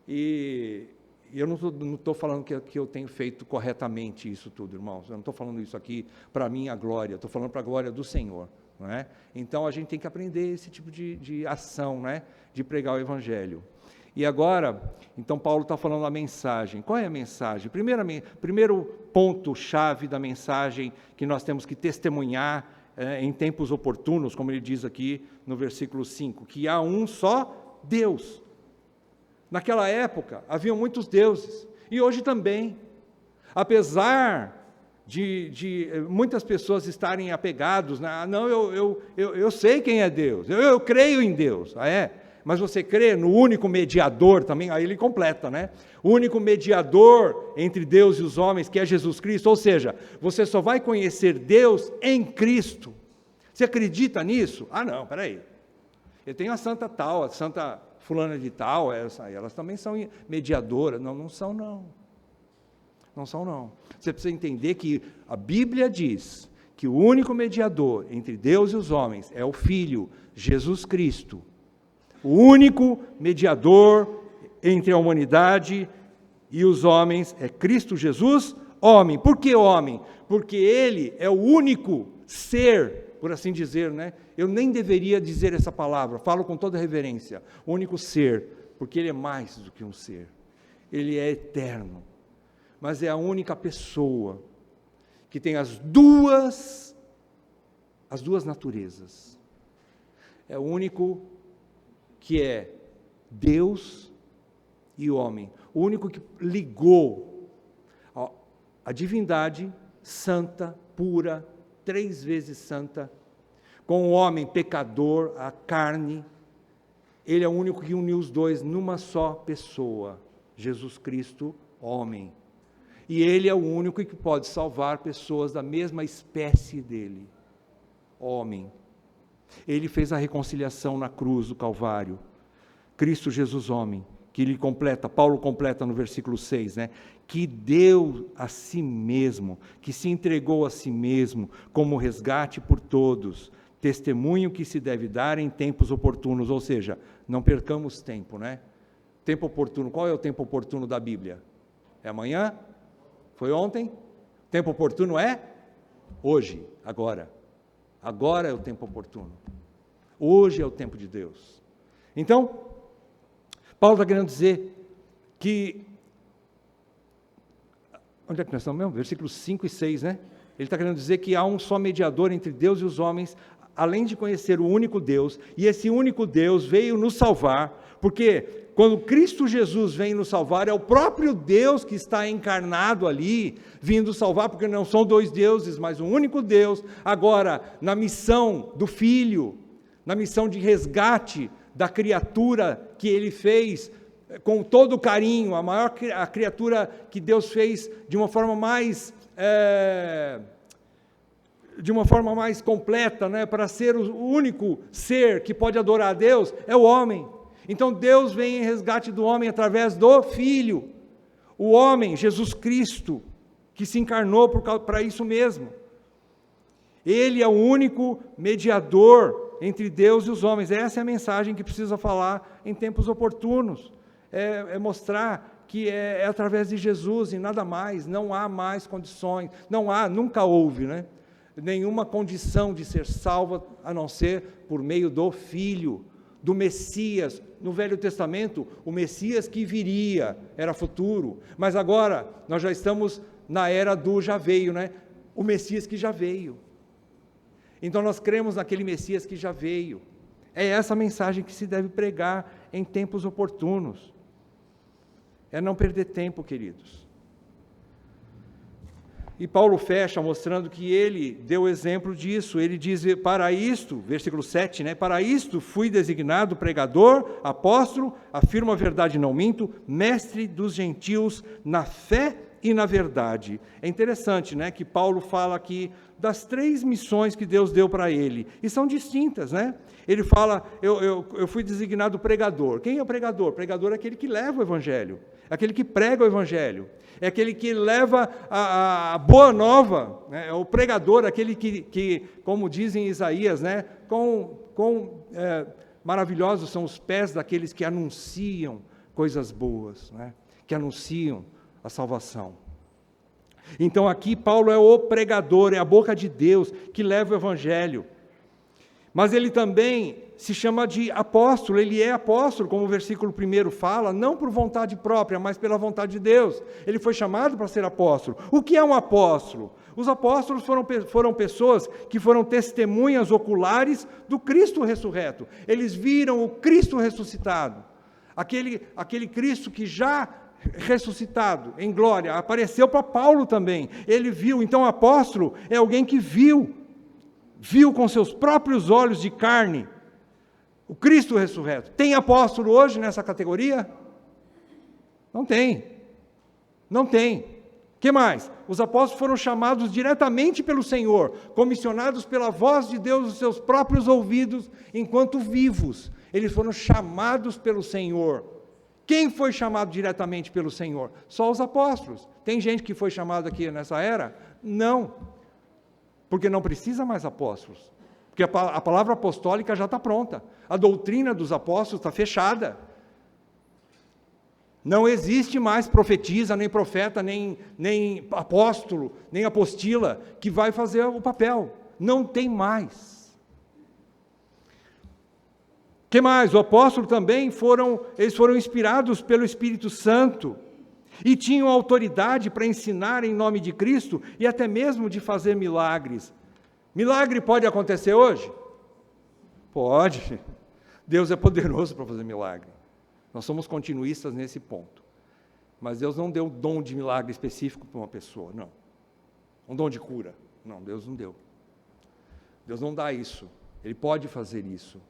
E eu não estou falando que eu tenho feito corretamente isso tudo, irmãos. Eu não estou falando isso aqui para a minha glória, estou falando para a glória do Senhor. Não é? Então, a gente tem que aprender esse tipo de ação, né? De pregar o Evangelho. E agora, então, Paulo está falando da mensagem. Qual é a mensagem? Primeiro ponto-chave da mensagem que nós temos que testemunhar em tempos oportunos, como ele diz aqui no versículo 5, que há um só Deus. Naquela época, havia muitos deuses, e hoje também. Apesar de muitas pessoas estarem apegados, não, eu sei quem é Deus, eu creio em Deus, mas você crê no único mediador também, aí ele completa, né? O único mediador entre Deus e os homens, que é Jesus Cristo, ou seja, você só vai conhecer Deus em Cristo. Você acredita nisso? Não, peraí, eu tenho a santa tal, a santa fulana de tal, elas também são mediadoras, não são não. Não são não. Você precisa entender que a Bíblia diz que o único mediador entre Deus e os homens é o Filho, Jesus Cristo. O único mediador entre a humanidade e os homens é Cristo Jesus, homem. Por que homem? Porque Ele é o único ser, por assim dizer, né? Eu nem deveria dizer essa palavra, falo com toda reverência. O único ser, porque Ele é mais do que um ser. Ele é eterno. Mas é a única pessoa que tem as duas naturezas. É o único que é Deus e homem. O único que ligou a divindade santa, pura, 3 vezes santa, com o homem pecador, a carne. Ele é o único que uniu os dois numa só pessoa, Jesus Cristo, homem. E Ele é o único que pode salvar pessoas da mesma espécie dele, homem. Ele fez a reconciliação na cruz do Calvário. Cristo Jesus, homem, que ele completa, Paulo completa no versículo 6, né? Que deu a si mesmo, que se entregou a si mesmo, como resgate por todos, testemunho que se deve dar em tempos oportunos, ou seja, não percamos tempo, né? Tempo oportuno, qual é o tempo oportuno da Bíblia? É amanhã? Foi ontem? Tempo oportuno é hoje, agora. Agora é o tempo oportuno. Hoje é o tempo de Deus. Então, Paulo está querendo dizer que... Onde é que nós estamos mesmo? Versículos 5 e 6, né? Ele está querendo dizer que há um só mediador entre Deus e os homens, além de conhecer o único Deus, e esse único Deus veio nos salvar, porque quando Cristo Jesus vem nos salvar, é o próprio Deus que está encarnado ali, vindo salvar, porque não são 2 deuses, mas um único Deus. Agora, na missão do Filho, na missão de resgate da criatura que Ele fez, com todo carinho, a criatura que Deus fez de uma forma mais completa, né, para ser o único ser que pode adorar a Deus, é o homem. Então Deus vem em resgate do homem através do Filho, o homem, Jesus Cristo, que se encarnou para isso mesmo. Ele é o único mediador entre Deus e os homens. Essa é a mensagem que precisa falar em tempos oportunos. É mostrar que é através de Jesus e nada mais, não há mais condições, nunca houve, né? Nenhuma condição de ser salva a não ser por meio do Filho, do Messias. No Velho Testamento, o Messias que viria, era futuro, mas agora nós já estamos na era do já veio, né? O Messias que já veio. Então nós cremos naquele Messias que já veio. É essa mensagem que se deve pregar em tempos oportunos. É não perder tempo, queridos. E Paulo fecha mostrando que ele deu exemplo disso. Ele diz, para isto, versículo 7, né? Para isto fui designado pregador, apóstolo, afirmo a verdade, não minto, mestre dos gentios na fé e na verdade. É interessante, né, que Paulo fala aqui das 3 missões que Deus deu para ele, e são distintas, né? Ele fala, eu fui designado pregador. Quem é o pregador? O pregador é aquele que leva o evangelho, é aquele que prega o evangelho, é aquele que leva a boa nova, né? É o pregador, aquele que como dizem Isaías, né? Maravilhosos são os pés daqueles que anunciam coisas boas, né? Que anunciam a salvação. Então aqui Paulo é o pregador, é a boca de Deus que leva o evangelho. Mas ele também se chama de apóstolo, ele é apóstolo, como o versículo 1 fala, não por vontade própria, mas pela vontade de Deus. Ele foi chamado para ser apóstolo. O que é um apóstolo? Os apóstolos foram pessoas que foram testemunhas oculares do Cristo ressurreto. Eles viram o Cristo ressuscitado. Aquele Cristo que já ressuscitado em glória, apareceu para Paulo também. Ele viu, então o apóstolo é alguém que viu com seus próprios olhos de carne o Cristo ressurreto. Tem apóstolo hoje nessa categoria? Não tem. Não tem. O que mais? Os apóstolos foram chamados diretamente pelo Senhor, comissionados pela voz de Deus nos seus próprios ouvidos, enquanto vivos. Eles foram chamados pelo Senhor. Quem foi chamado diretamente pelo Senhor? Só os apóstolos. Tem gente que foi chamado aqui nessa era? Não. Porque não precisa mais apóstolos. Porque a palavra apostólica já está pronta. A doutrina dos apóstolos está fechada. Não existe mais profetisa, nem profeta, nem apóstolo, nem apostila que vai fazer o papel. Não tem mais. O que mais? O apóstolo também eles foram inspirados pelo Espírito Santo e tinham autoridade para ensinar em nome de Cristo e até mesmo de fazer milagres. Milagre pode acontecer hoje? Pode. Deus é poderoso para fazer milagre. Nós somos continuistas nesse ponto. Mas Deus não deu dom de milagre específico para uma pessoa, não. Um dom de cura. Não, Deus não deu. Deus não dá isso. Ele pode fazer isso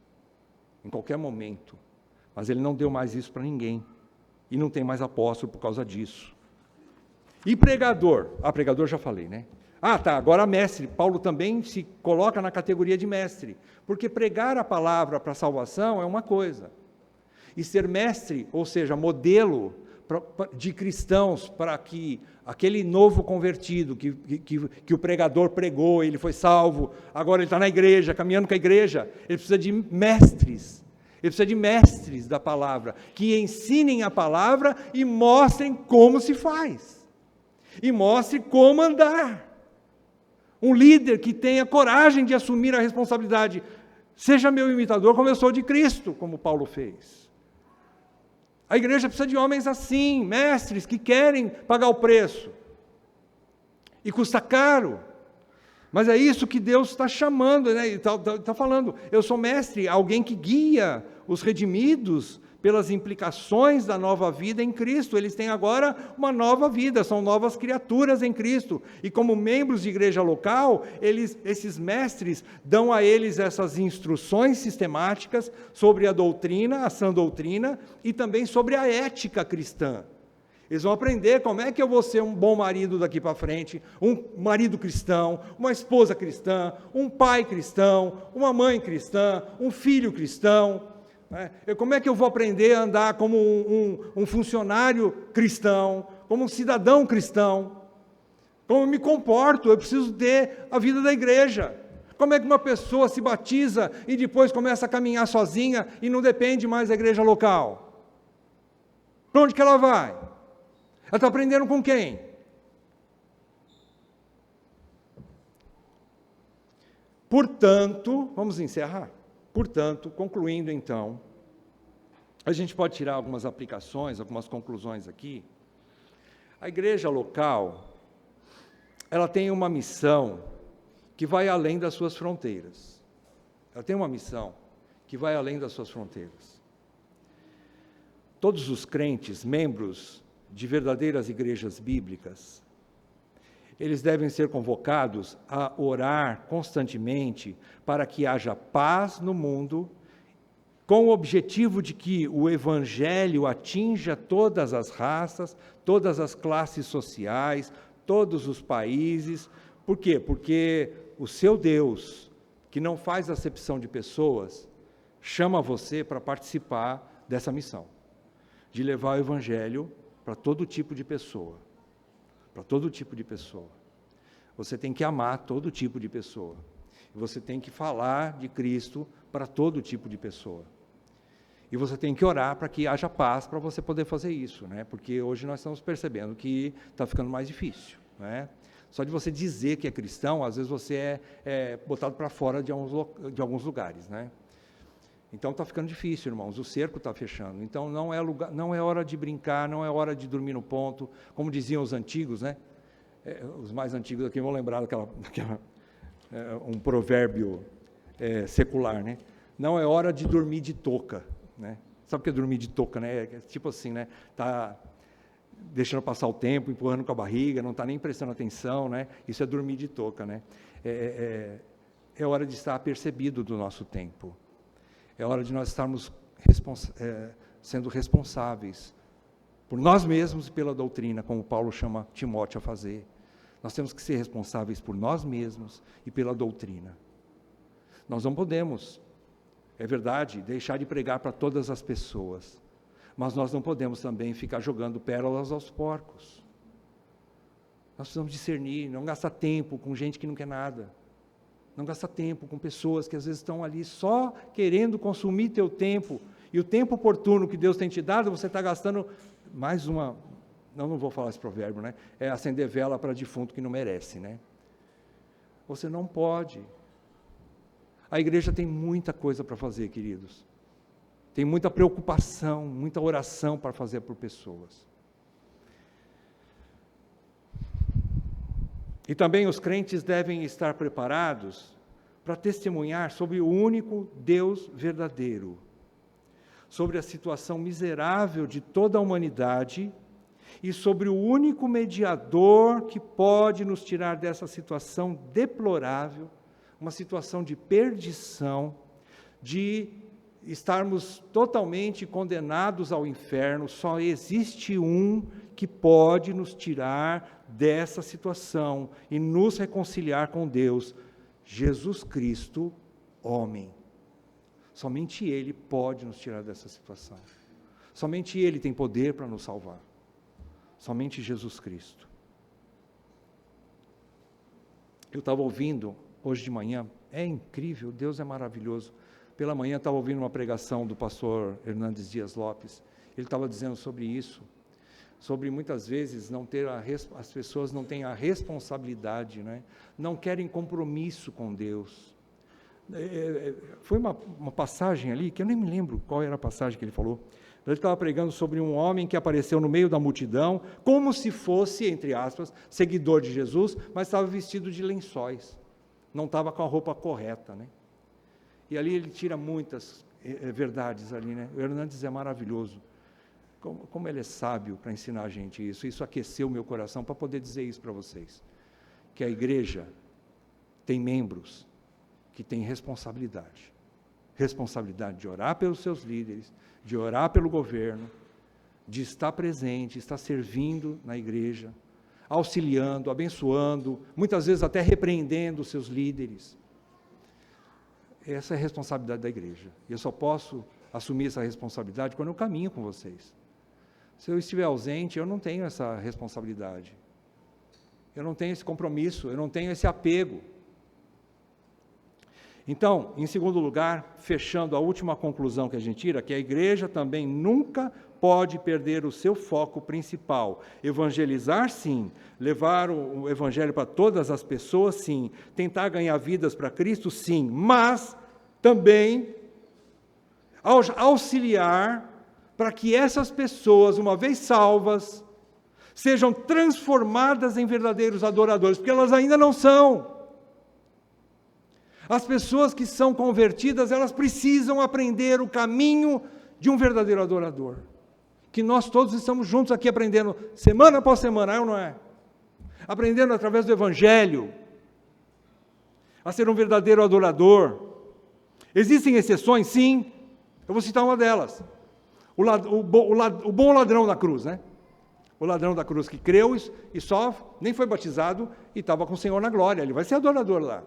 em qualquer momento, mas Ele não deu mais isso para ninguém. E não tem mais apóstolo por causa disso. E pregador? Pregador já falei, né? Agora mestre. Paulo também se coloca na categoria de mestre, porque pregar a palavra para a salvação é uma coisa, e ser mestre, ou seja, modelo de cristãos, para que aquele novo convertido, que o pregador pregou, ele foi salvo, agora ele está na igreja, caminhando com a igreja, ele precisa de mestres. Ele precisa de mestres da palavra, que ensinem a palavra e mostrem como se faz, e mostrem como andar. Um líder que tenha coragem de assumir a responsabilidade. Seja meu imitador como eu sou de Cristo, como Paulo fez. A igreja precisa de homens assim, mestres que querem pagar o preço. E custa caro. Mas é isso que Deus está chamando, né? Está falando, eu sou mestre, alguém que guia os redimidos pelas implicações da nova vida em Cristo. Eles têm agora uma nova vida, são novas criaturas em Cristo. E como membros de igreja local, esses mestres dão a eles essas instruções sistemáticas sobre a doutrina, a sã doutrina, e também sobre a ética cristã. Eles vão aprender como é que eu vou ser um bom marido daqui para frente, um marido cristão, uma esposa cristã, um pai cristão, uma mãe cristã, um filho cristão. Como é que eu vou aprender a andar como um funcionário cristão, como um cidadão cristão? Como eu me comporto? Eu preciso ter a vida da igreja. Como é que uma pessoa se batiza e depois começa a caminhar sozinha e não depende mais da igreja local? Para onde que ela vai? Ela está aprendendo com quem? Portanto, vamos encerrar? Portanto, concluindo então, a gente pode tirar algumas aplicações, algumas conclusões aqui. A igreja local, ela tem uma missão que vai além das suas fronteiras. Ela tem uma missão que vai além das suas fronteiras. Todos os crentes, membros de verdadeiras igrejas bíblicas, eles devem ser convocados a orar constantemente para que haja paz no mundo, com o objetivo de que o Evangelho atinja todas as raças, todas as classes sociais, todos os países. Por quê? Porque o seu Deus, que não faz acepção de pessoas, chama você para participar dessa missão, de levar o Evangelho para todo tipo de pessoa. Para todo tipo de pessoa. Você tem que amar todo tipo de pessoa. Você tem que falar de Cristo para todo tipo de pessoa. E você tem que orar para que haja paz para você poder fazer isso, né? Porque hoje nós estamos percebendo que está ficando mais difícil, né? Só de você dizer que é cristão, às vezes você é botado para fora de alguns lugares, né? Então está ficando difícil, irmãos, o cerco está fechando. Então não é hora de brincar, não é hora de dormir no ponto, como diziam os antigos, né? Os mais antigos aqui vão lembrar um provérbio secular, né? Não é hora de dormir de touca, né? Sabe o que é dormir de touca, né? É tipo assim, né? Tá deixando passar o tempo, empurrando com a barriga, não está nem prestando atenção, né? Isso é dormir de touca, né? É hora de estar apercebido do nosso tempo. É hora de nós estarmos sendo responsáveis por nós mesmos e pela doutrina, como Paulo chama Timóteo a fazer. Nós temos que ser responsáveis por nós mesmos e pela doutrina. Nós não podemos, é verdade, deixar de pregar para todas as pessoas, mas nós não podemos também ficar jogando pérolas aos porcos. Nós precisamos discernir, não gastar tempo com gente que não quer nada. Não gastar tempo com pessoas que às vezes estão ali só querendo consumir teu tempo, e o tempo oportuno que Deus tem te dado, você está gastando mais uma... Não vou falar esse provérbio, né? É acender vela para defunto que não merece, né? Você não pode. A igreja tem muita coisa para fazer, queridos. Tem muita preocupação, muita oração para fazer por pessoas. E também os crentes devem estar preparados para testemunhar sobre o único Deus verdadeiro, sobre a situação miserável de toda a humanidade e sobre o único mediador que pode nos tirar dessa situação deplorável, uma situação de perdição, de estarmos totalmente condenados ao inferno. Só existe um que pode nos tirar dessa situação e nos reconciliar com Deus, Jesus Cristo, homem. Somente Ele pode nos tirar dessa situação. Somente Ele tem poder para nos salvar. Somente Jesus Cristo. Eu estava ouvindo hoje de manhã, é incrível, Deus é maravilhoso. Pela manhã estava ouvindo uma pregação do pastor Hernandes Dias Lopes. Ele estava dizendo sobre isso, sobre muitas vezes as pessoas não têm a responsabilidade, né? Não querem compromisso com Deus. Foi uma passagem ali, que eu nem me lembro qual era a passagem que ele falou. Ele estava pregando sobre um homem que apareceu no meio da multidão, como se fosse, entre aspas, seguidor de Jesus, mas estava vestido de lençóis, não estava com a roupa correta, né? E ali ele tira muitas verdades ali, né? O Hernandes é maravilhoso, como ele é sábio para ensinar a gente isso. Isso aqueceu o meu coração para poder dizer isso para vocês, que a igreja tem membros que têm responsabilidade de orar pelos seus líderes, de orar pelo governo, de estar presente, estar servindo na igreja, auxiliando, abençoando, muitas vezes até repreendendo os seus líderes. Essa é a responsabilidade da igreja. E eu só posso assumir essa responsabilidade quando eu caminho com vocês. Se eu estiver ausente, eu não tenho essa responsabilidade. Eu não tenho esse compromisso, eu não tenho esse apego. Então, em segundo lugar, fechando a última conclusão que a gente tira, que a igreja também nunca pode perder o seu foco principal. Evangelizar, sim. Levar o evangelho para todas as pessoas, sim. Tentar ganhar vidas para Cristo, sim. Mas também auxiliar para que essas pessoas, uma vez salvas, sejam transformadas em verdadeiros adoradores, porque elas ainda não são. As pessoas que são convertidas, elas precisam aprender o caminho de um verdadeiro adorador. Que nós todos estamos juntos aqui aprendendo, semana após semana, é ou não é? Aprendendo através do Evangelho, a ser um verdadeiro adorador. Existem exceções? Sim. Eu vou citar uma delas. O bom ladrão da cruz, né? O ladrão da cruz que creu e só nem foi batizado e estava com o Senhor na glória. Ele vai ser adorador lá.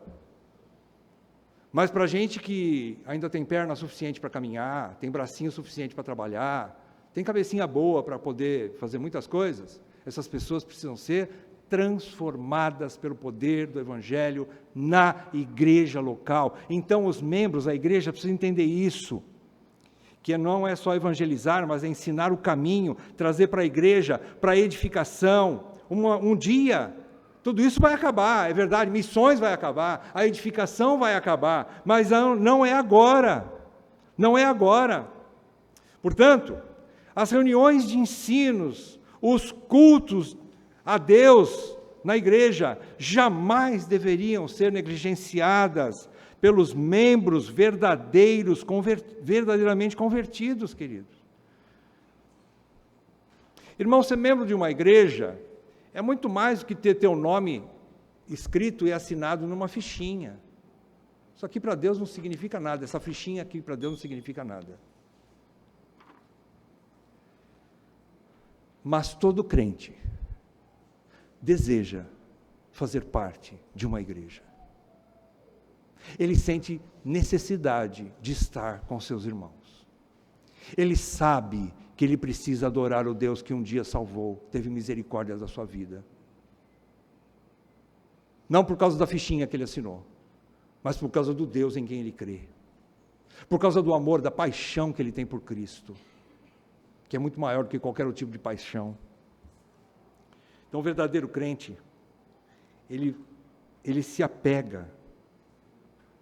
Mas para a gente que ainda tem perna suficiente para caminhar, tem bracinho suficiente para trabalhar, tem cabecinha boa para poder fazer muitas coisas, essas pessoas precisam ser transformadas pelo poder do Evangelho na igreja local. Então, os membros da igreja precisam entender isso, que não é só evangelizar, mas é ensinar o caminho, trazer para a igreja, para a edificação. Um dia, tudo isso vai acabar, é verdade, missões vai acabar, a edificação vai acabar, mas não é agora, não é agora. Portanto, as reuniões de ensinos, os cultos a Deus na igreja, jamais deveriam ser negligenciadas pelos membros verdadeiramente convertidos, queridos. Irmão, ser membro de uma igreja é muito mais do que ter teu nome escrito e assinado numa fichinha. Isso aqui para Deus não significa nada, essa fichinha aqui para Deus não significa nada. Mas todo crente deseja fazer parte de uma igreja. Ele sente necessidade de estar com seus irmãos. Ele sabe que ele precisa adorar o Deus que um dia salvou, teve misericórdia da sua vida. Não por causa da fichinha que ele assinou, mas por causa do Deus em quem ele crê. Por causa do amor, da paixão que ele tem por Cristo, que é muito maior do que qualquer outro tipo de paixão. Então, o verdadeiro crente, ele se apega,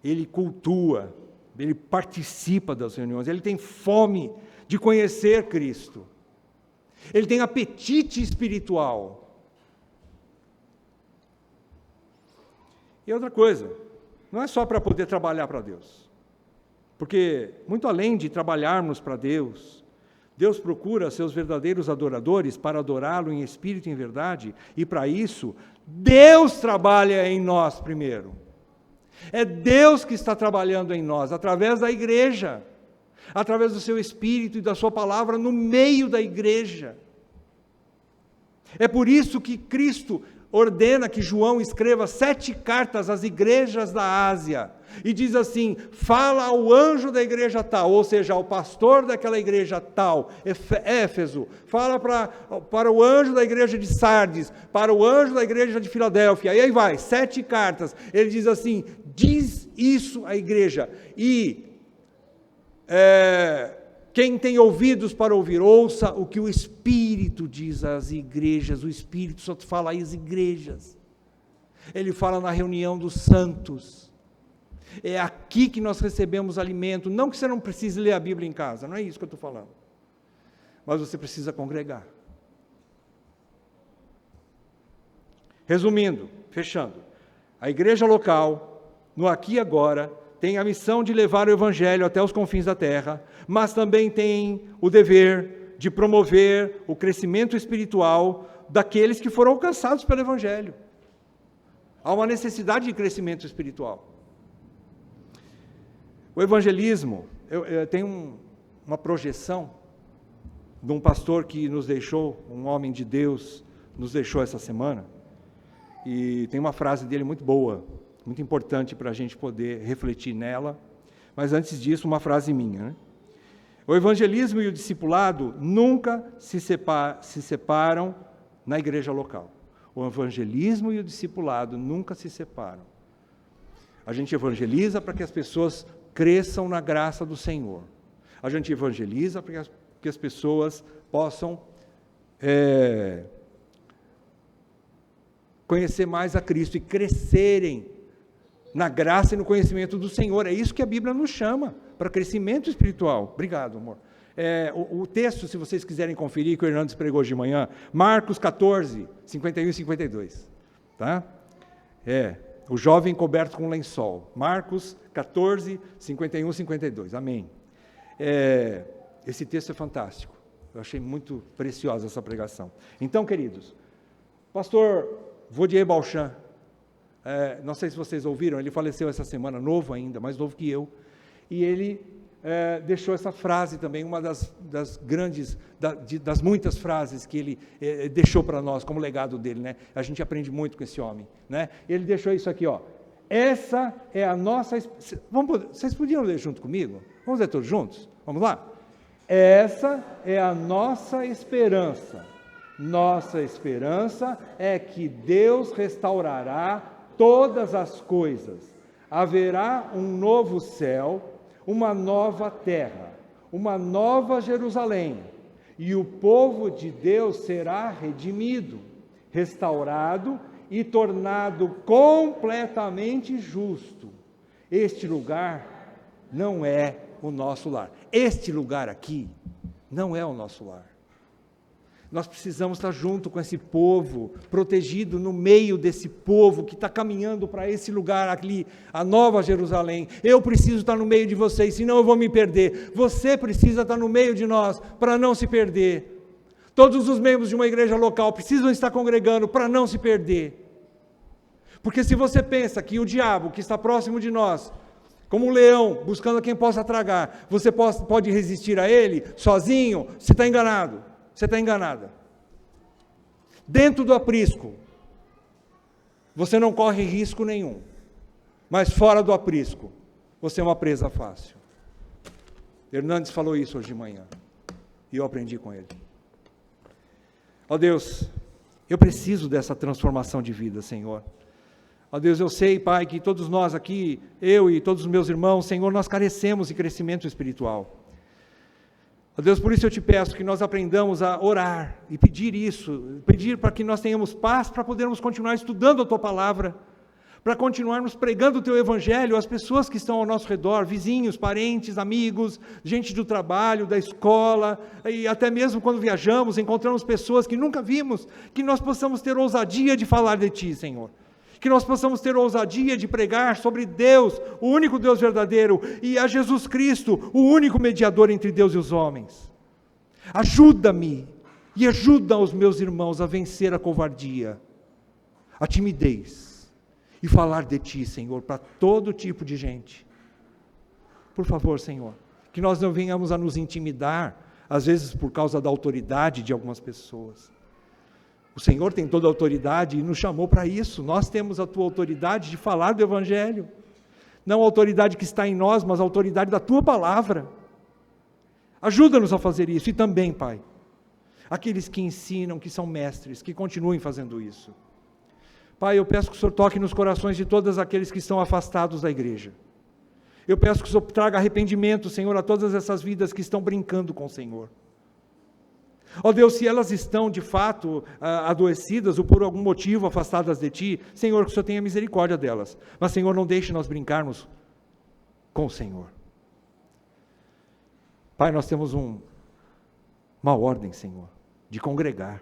ele cultua, ele participa das reuniões, ele tem fome de conhecer Cristo, ele tem apetite espiritual. E outra coisa, não é só para poder trabalhar para Deus, porque muito além de trabalharmos para Deus, Deus procura seus verdadeiros adoradores para adorá-lo em espírito e em verdade, e para isso, Deus trabalha em nós primeiro. É Deus que está trabalhando em nós, através da igreja, através do seu Espírito e da sua palavra no meio da igreja. É por isso que Cristo ordena que João escreva 7 cartas às igrejas da Ásia, e diz assim: fala ao anjo da igreja tal, ou seja, ao pastor daquela igreja tal, Éfeso, fala para o anjo da igreja de Sardes, para o anjo da igreja de Filadélfia, e aí vai, 7 cartas, ele diz assim: diz isso à igreja, e quem tem ouvidos para ouvir, ouça o que o Espírito diz às igrejas. O Espírito só fala às igrejas, ele fala na reunião dos santos, é aqui que nós recebemos alimento. Não que você não precise ler a Bíblia em casa, não é isso que eu estou falando, mas você precisa congregar. Resumindo, fechando, a igreja local, no aqui e agora, tem a missão de levar o Evangelho até os confins da terra, mas também tem o dever de promover o crescimento espiritual daqueles que foram alcançados pelo Evangelho. Há uma necessidade de crescimento espiritual. O evangelismo, tem uma projeção de um pastor que nos deixou, um homem de Deus, nos deixou essa semana, e tem uma frase dele muito boa, muito importante para a gente poder refletir nela, mas antes disso, uma frase minha, né? O evangelismo e o discipulado nunca se separam na igreja local. O evangelismo e o discipulado nunca se separam. A gente evangeliza para que as pessoas cresçam na graça do Senhor. A gente evangeliza para que as pessoas possam conhecer mais a Cristo e crescerem na graça e no conhecimento do Senhor. É isso que a Bíblia nos chama, para crescimento espiritual. Obrigado, amor. O texto, se vocês quiserem conferir, que o Hernandes pregou hoje de manhã, Marcos 14, 51 e 52. Tá? O jovem coberto com lençol. Marcos 14, 51 e 52. Amém. Esse texto é fantástico. Eu achei muito preciosa essa pregação. Então, queridos, pastor Vaudier Balchan, não sei se vocês ouviram, ele faleceu essa semana, novo ainda, mais novo que eu, e ele deixou essa frase também, uma das grandes, das muitas frases que ele deixou para nós, como legado dele, né? A gente aprende muito com esse homem, né? Ele deixou isso aqui, ó: essa é a nossa... vocês podiam ler junto comigo? Vamos ler todos juntos? Vamos lá? Essa é a nossa esperança. Nossa esperança é que Deus restaurará todas as coisas. Haverá um novo céu, uma nova terra, uma nova Jerusalém, e o povo de Deus será redimido, restaurado e tornado completamente justo. Este lugar não é o nosso lar. Este lugar aqui não é o nosso lar. Nós precisamos estar junto com esse povo, protegido no meio desse povo que está caminhando para esse lugar ali, a Nova Jerusalém. Eu preciso estar no meio de vocês, senão eu vou me perder. Você precisa estar no meio de nós para não se perder. Todos os membros de uma igreja local precisam estar congregando para não se perder. Porque se você pensa que o diabo, que está próximo de nós, como um leão, buscando quem possa tragar, você pode resistir a ele sozinho, você está enganado. Você está enganada. Dentro do aprisco, você não corre risco nenhum. Mas fora do aprisco, você é uma presa fácil. Hernandes falou isso hoje de manhã. E eu aprendi com ele. Ó Deus, eu preciso dessa transformação de vida, Senhor. Ó Deus, eu sei, Pai, que todos nós aqui, eu e todos os meus irmãos, Senhor, nós carecemos de crescimento espiritual. Ó Deus, por isso eu te peço que nós aprendamos a orar e pedir isso, pedir para que nós tenhamos paz para podermos continuar estudando a Tua Palavra, para continuarmos pregando o Teu Evangelho às pessoas que estão ao nosso redor, vizinhos, parentes, amigos, gente do trabalho, da escola, e até mesmo quando viajamos, encontramos pessoas que nunca vimos, que nós possamos ter ousadia de falar de Ti, Senhor. Que nós possamos ter ousadia de pregar sobre Deus, o único Deus verdadeiro, e a Jesus Cristo, o único mediador entre Deus e os homens. Ajuda-me e ajuda os meus irmãos a vencer a covardia, a timidez, e falar de Ti, Senhor, para todo tipo de gente. Por favor, Senhor, que nós não venhamos a nos intimidar, às vezes por causa da autoridade de algumas pessoas. O Senhor tem toda a autoridade e nos chamou para isso. Nós temos a Tua autoridade de falar do Evangelho. Não a autoridade que está em nós, mas a autoridade da Tua Palavra. Ajuda-nos a fazer isso. E também, Pai, aqueles que ensinam, que são mestres, que continuem fazendo isso. Pai, eu peço que o Senhor toque nos corações de todos aqueles que estão afastados da igreja. Eu peço que o Senhor traga arrependimento, Senhor, a todas essas vidas que estão brincando com o Senhor. Ó Deus, se elas estão de fato adoecidas ou por algum motivo afastadas de Ti, Senhor, que o Senhor tenha misericórdia delas. Mas, Senhor, não deixe nós brincarmos com o Senhor. Pai, nós temos uma ordem, Senhor, de congregar.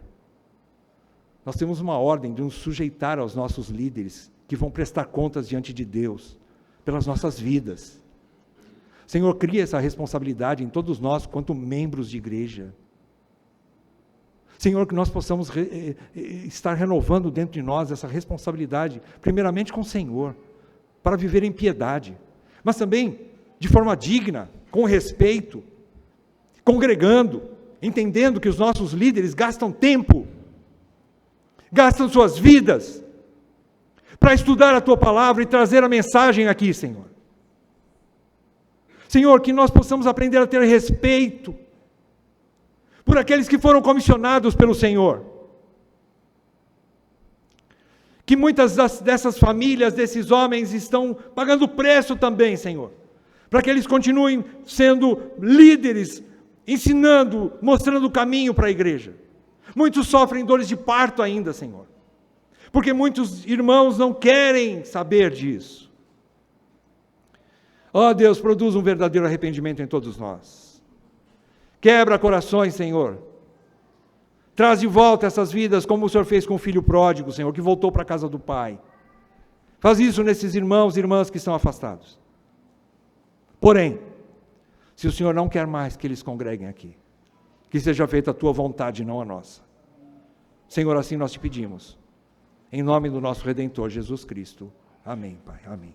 Nós temos uma ordem de nos sujeitar aos nossos líderes, que vão prestar contas diante de Deus, pelas nossas vidas. Senhor, cria essa responsabilidade em todos nós, quanto membros de igreja. Senhor, que nós possamos estar renovando dentro de nós essa responsabilidade, primeiramente com o Senhor, para viver em piedade, mas também de forma digna, com respeito, congregando, entendendo que os nossos líderes gastam tempo, gastam suas vidas, para estudar a Tua Palavra e trazer a mensagem aqui, Senhor. Senhor, que nós possamos aprender a ter respeito por aqueles que foram comissionados pelo Senhor. Que muitas dessas famílias, desses homens, estão pagando preço também, Senhor, para que eles continuem sendo líderes, ensinando, mostrando o caminho para a igreja. Muitos sofrem dores de parto ainda, Senhor, porque muitos irmãos não querem saber disso. Ó Deus, produz um verdadeiro arrependimento em todos nós. Quebra corações, Senhor. Traz de volta essas vidas, como o Senhor fez com o filho pródigo, Senhor, que voltou para a casa do Pai. Faz isso nesses irmãos e irmãs que estão afastados. Porém, se o Senhor não quer mais que eles congreguem aqui, que seja feita a Tua vontade, não a nossa. Senhor, assim nós te pedimos. Em nome do nosso Redentor, Jesus Cristo. Amém, Pai. Amém.